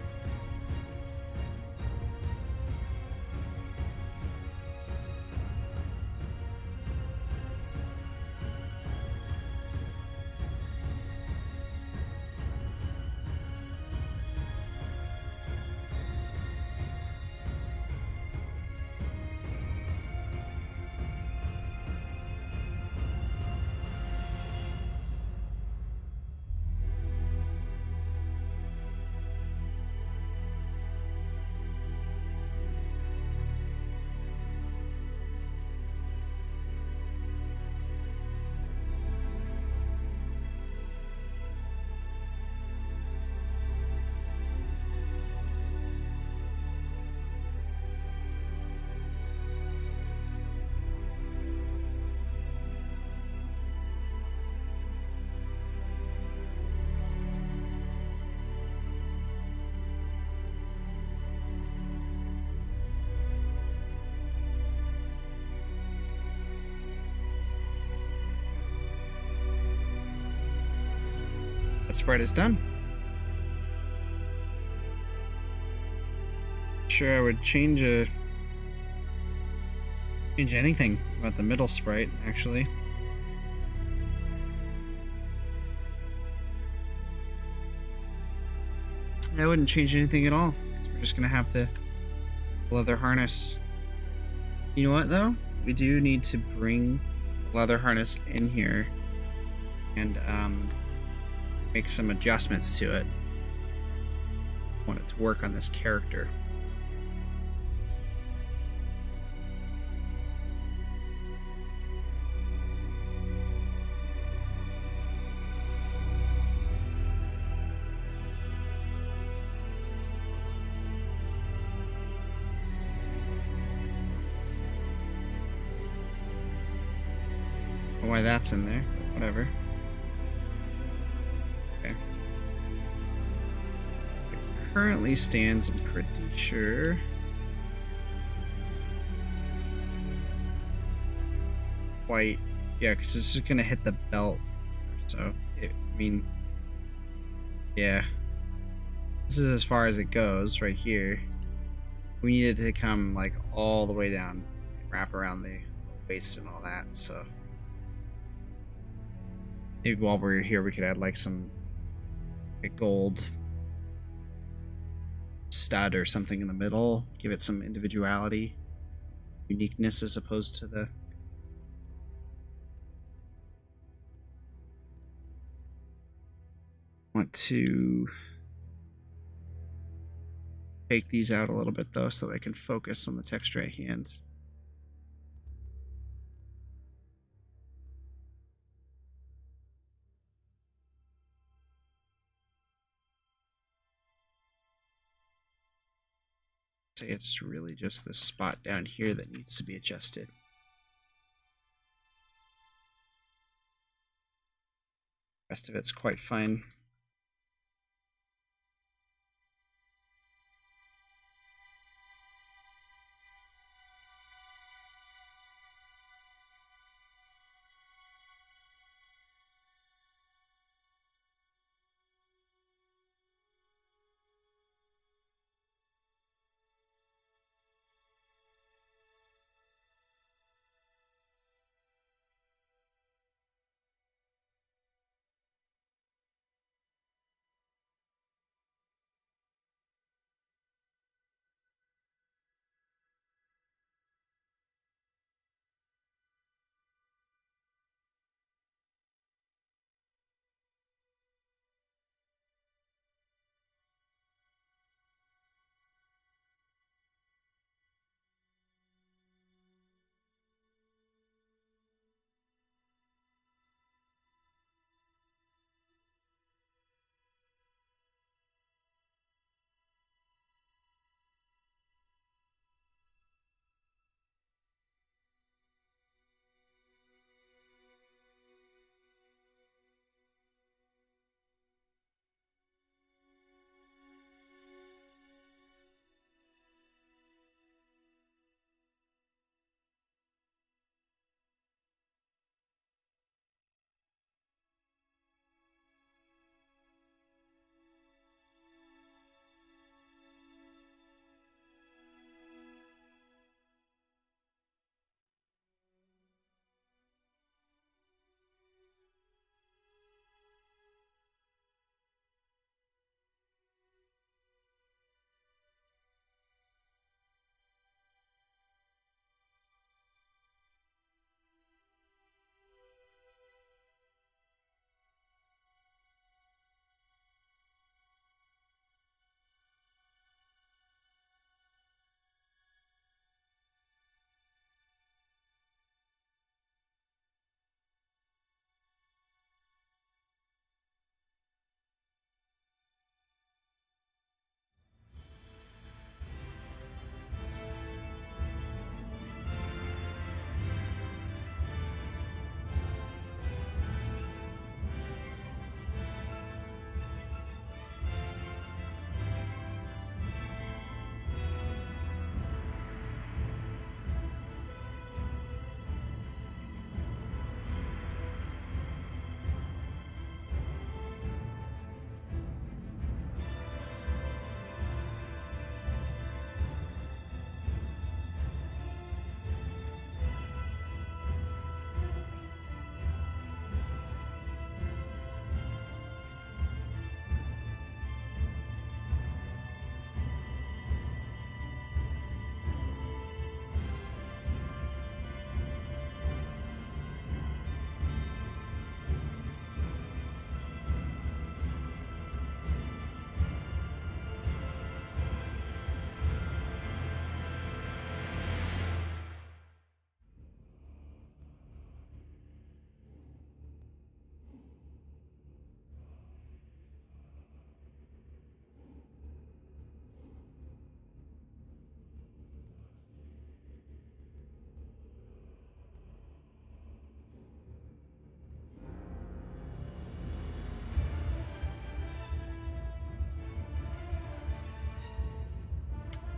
That spread is done. Sure, I would change anything about the middle sprite, actually. I wouldn't change anything at all, because we're just gonna have the leather harness. You know what, though? We do need to bring the leather harness in here and make some adjustments to it. I want it to work on this character. Why that's in there, but whatever. Okay. It currently stands, I'm pretty sure. White. Yeah, because it's just gonna hit the belt. So, I mean, yeah. This is as far as it goes, right here. We needed to come, like, all the way down, wrap around the waist and all that, so. Maybe while we're here, we could add like some gold stud or something in the middle. Give it some individuality, uniqueness as opposed to the. Want to take these out a little bit though, so that I can focus on the texture at hand. Say it's really just this spot down here that needs to be adjusted. The rest of it's quite fine.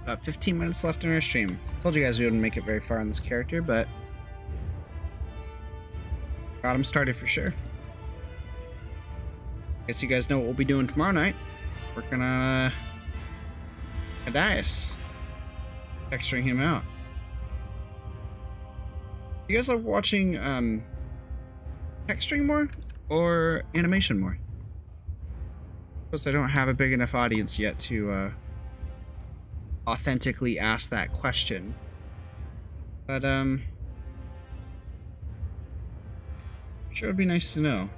About 15 minutes left in our stream. Told you guys we wouldn't make it very far on this character, but got him started for sure. Guess you guys know what we'll be doing tomorrow night. Working on Adias. Texturing him out. You guys love watching texturing more or animation more? Because I don't have a big enough audience yet to authentically ask that question. But sure it'd be nice to know.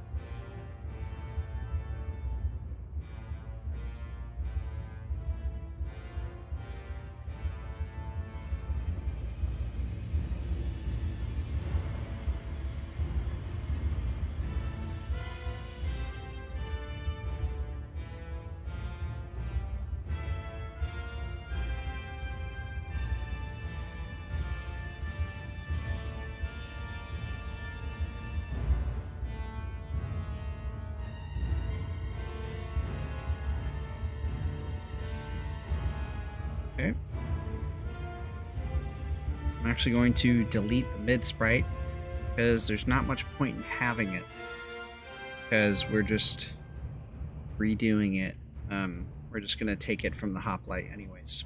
Okay. I'm actually going to delete the mid sprite because there's not much point in having it, because we're just redoing it. We're just gonna take it from the hoplite anyways.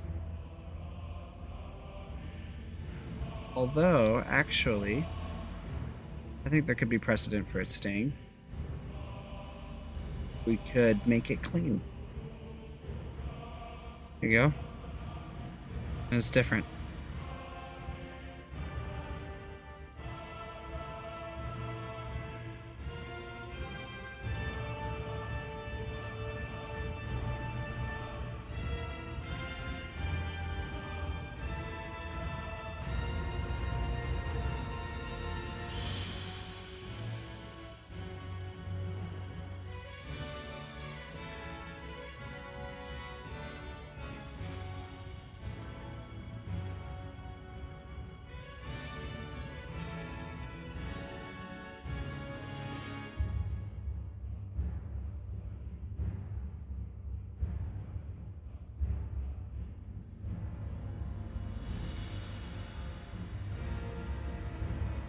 Although, actually, I think there could be precedent for it staying. We could make it clean. There you go. And it's different.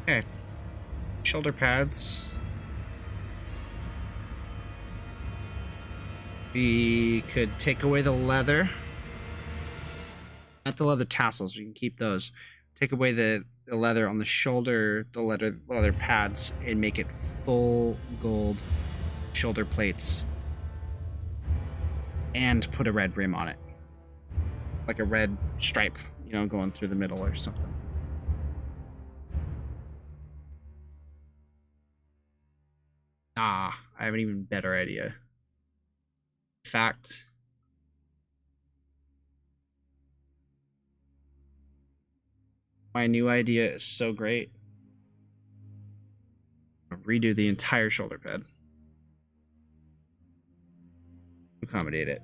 Okay. Shoulder pads. We could take away the leather. Not the leather tassels, we can keep those. Take away the leather on the shoulder, the leather pads, and make it full gold shoulder plates. And put a red rim on it. Like a red stripe, you know, going through the middle or something. Ah, I have an even better idea. In fact, my new idea is so great. I'll redo the entire shoulder pad. Accommodate it.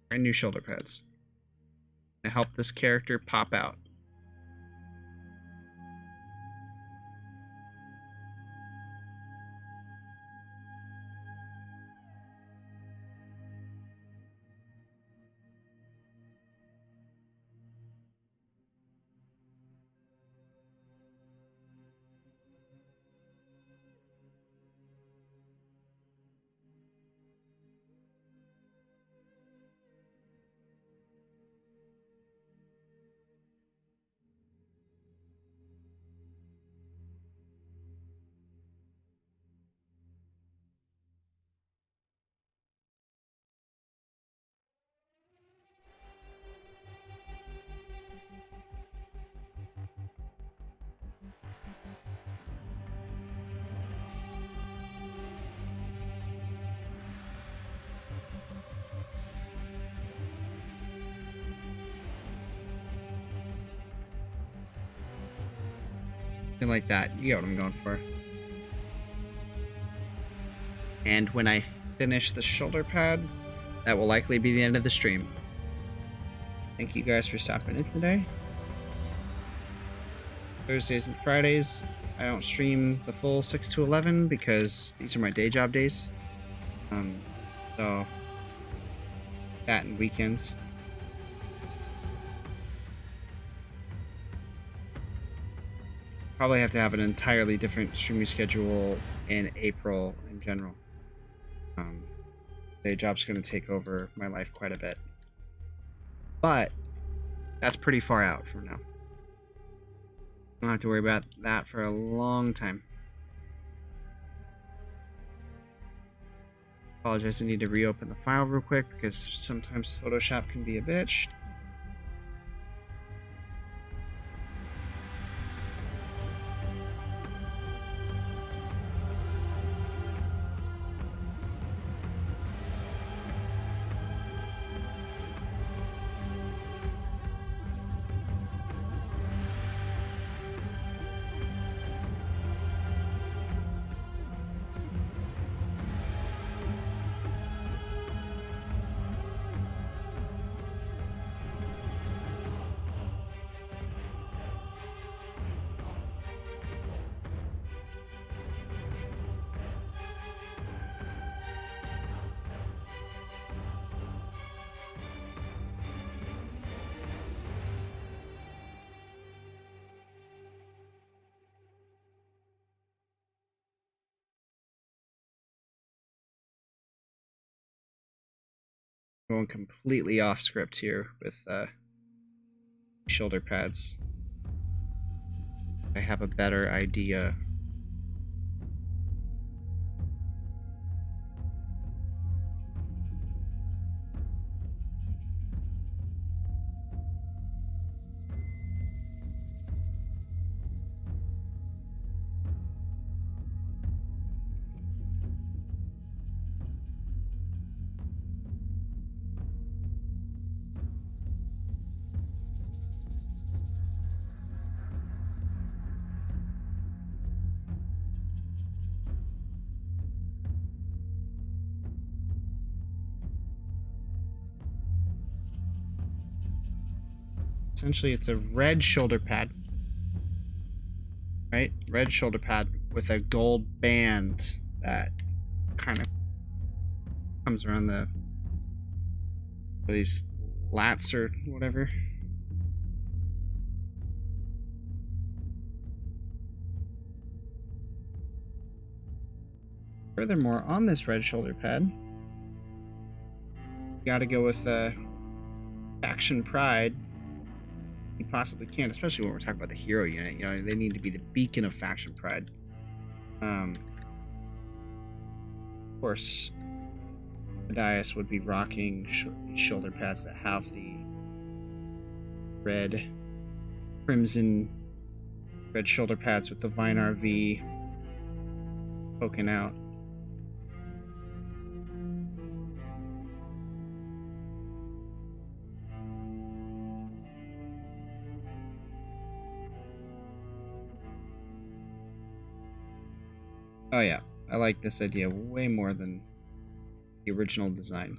Brand new shoulder pads to help this character pop out. Like that. You get what I'm going for. And when I finish the shoulder pad, that will likely be the end of the stream. Thank you guys for stopping in today. Thursdays and Fridays. I don't stream the full 6 to 11 because these are my day job days. So that and weekends. Probably have to have an entirely different streaming schedule in April in general. Day job's going to take over my life quite a bit. But that's pretty far out from now. I don't have to worry about that for a long time. Apologize, I need to reopen the file real quick because sometimes Photoshop can be a bitch. Going completely off script here with shoulder pads. I have a better idea. Essentially, it's a red shoulder pad, right? Red shoulder pad with a gold band that kind of comes around these lats or whatever. Furthermore, on this red shoulder pad, you gotta go with Faction Pride. You possibly can, especially when we're talking about the hero unit. You know, they need to be the beacon of Faction Pride. Of course, Dias would be rocking shoulder pads that have the red, crimson, red shoulder pads with the Vinar V poking out. Oh yeah, I like this idea way more than the original design.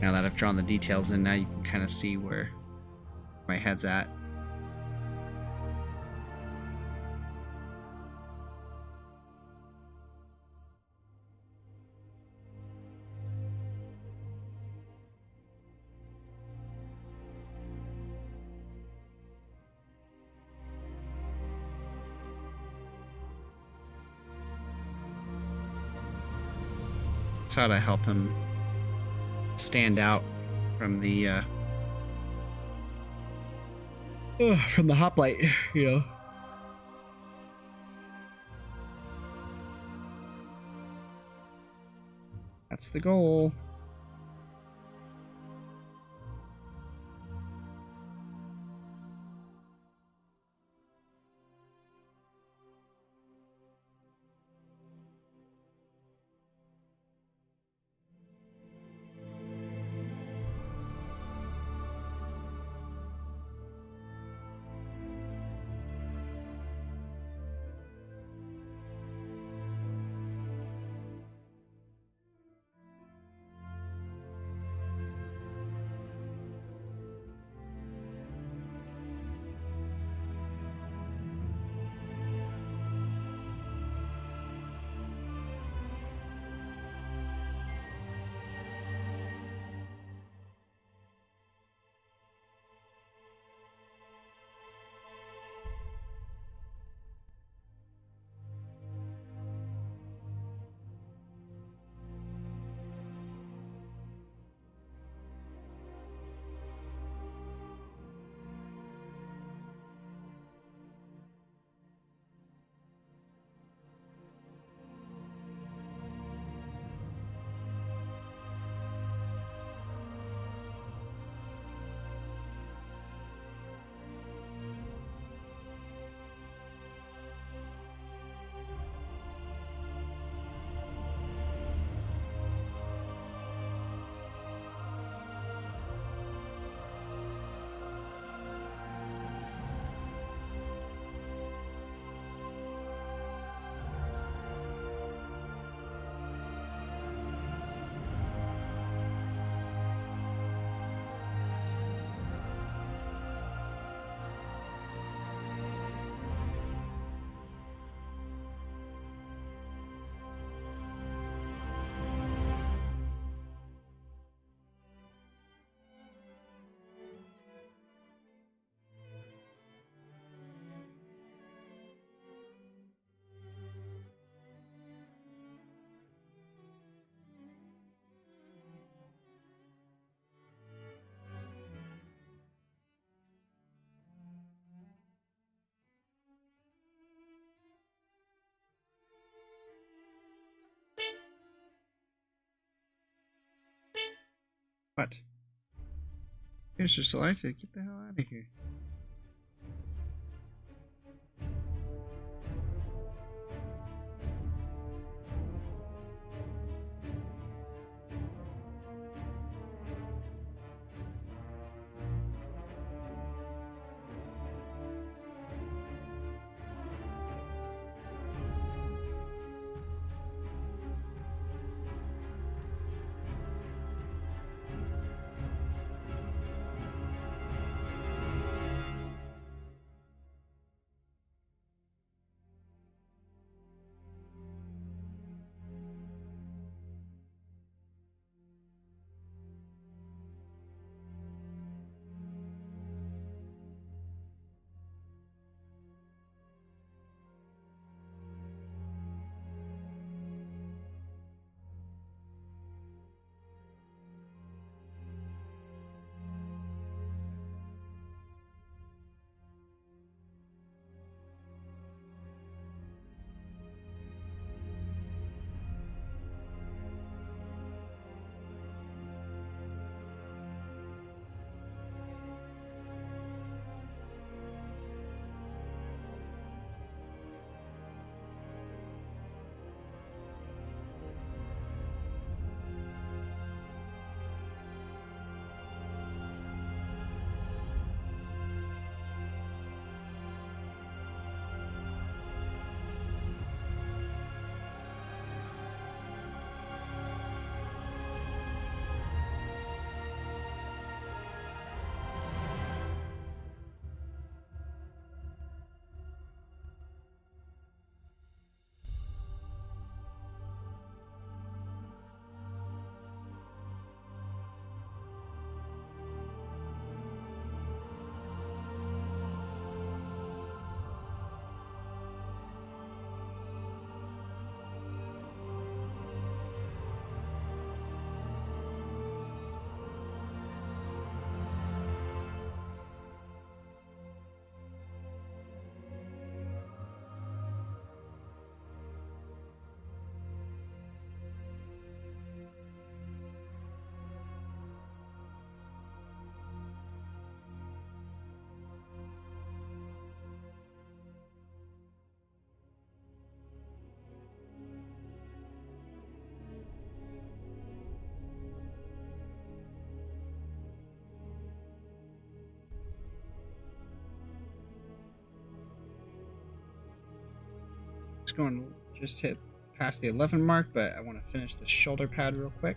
Now that I've drawn the details in, now you can kind of see where my head's at. That's how to help him stand out from the hoplite, you know. That's the goal. What? Here's your selected. Get the hell out of here. just hit past the 11 mark, but I want to finish the shoulder pad real quick.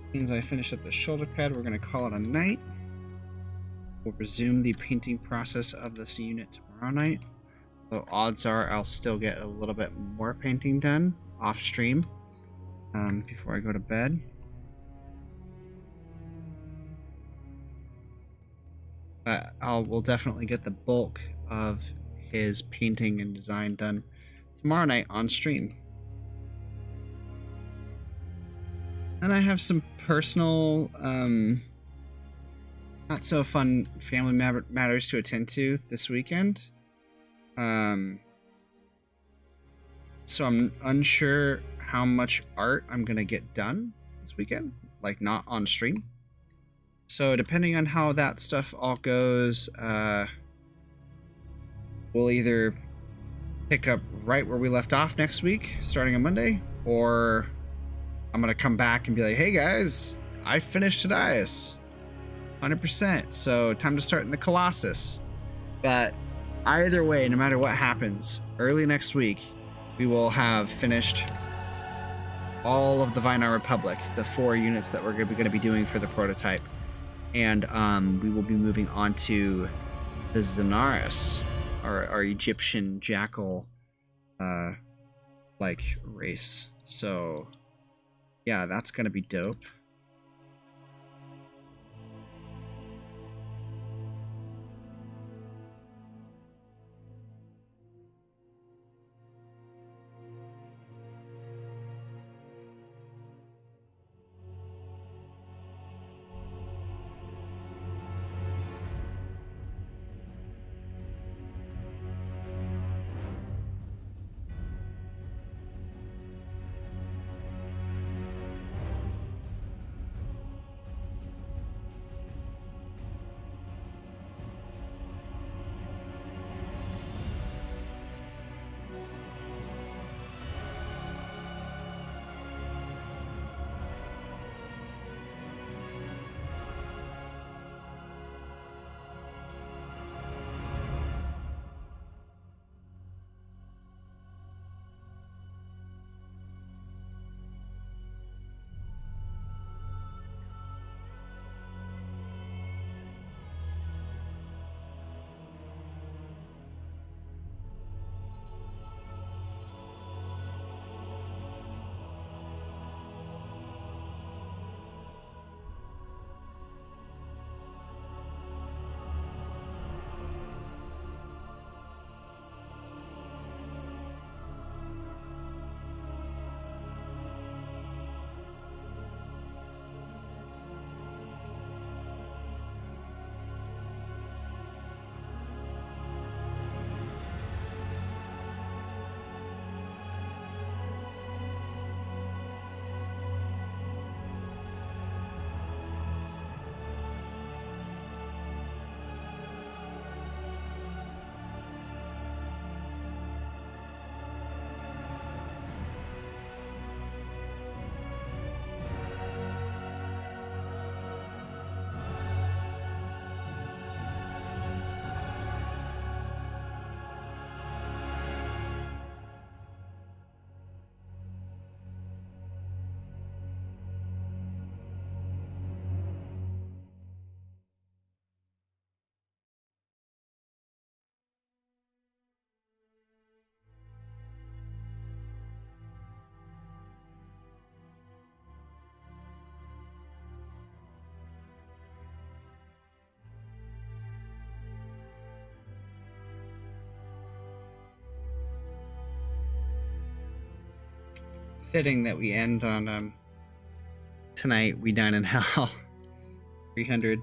As soon as I finish up the shoulder pad, we're going to call it a night. We'll resume the painting process of this unit tomorrow night. So odds are I'll still get a little bit more painting done off stream before I go to bed. But we'll definitely get the bulk of his painting and design done tomorrow night on stream. And I have some personal, not so fun family matters to attend to this weekend. So I'm unsure how much art I'm gonna get done this weekend, like not on stream. So depending on how that stuff all goes, we'll either pick up right where we left off next week, starting on Monday, or I'm gonna come back and be like, hey guys, I finished Tadias 100%, so time to start in the Colossus. But either way, no matter what happens, early next week, we will have finished all of the Vinar Republic, the 4 units that we're going to be doing for the prototype. And we will be moving on to the Zenaris, our Egyptian jackal like race. So yeah, that's going to be dope. Fitting that we end on tonight we dine in hell 300.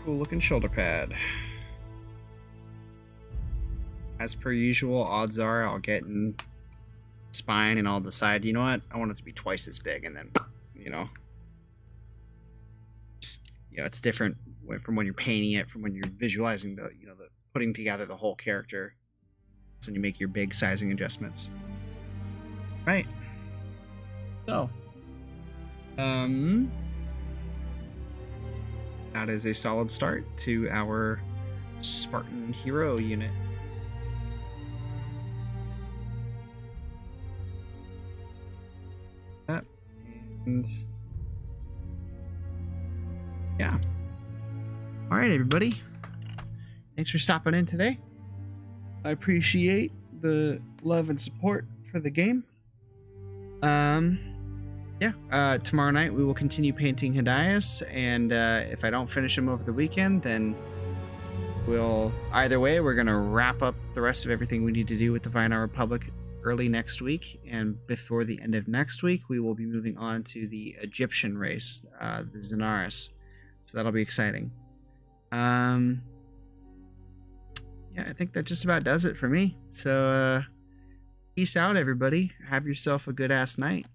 Cool looking shoulder pad. As per usual, odds are I'll get in spine and I'll decide, you know what, I want it to be twice as big, and then, you know, you know, it's different from when you're painting it, from when you're visualizing the, you know, the putting together the whole character. So you make your big sizing adjustments. Right. So, that is a solid start to our Spartan hero unit. And yeah. All right, everybody. Thanks for stopping in today. I appreciate the love and support for the game. Yeah, tomorrow night we will continue painting Hidias, and if I don't finish him over the weekend, then we'll, either way, we're going to wrap up the rest of everything we need to do with the Vinar Republic early next week, and before the end of next week, we will be moving on to the Egyptian race, the Zenaris. So that'll be exciting. Yeah, I think that just about does it for me. So, peace out, everybody. Have yourself a good-ass night.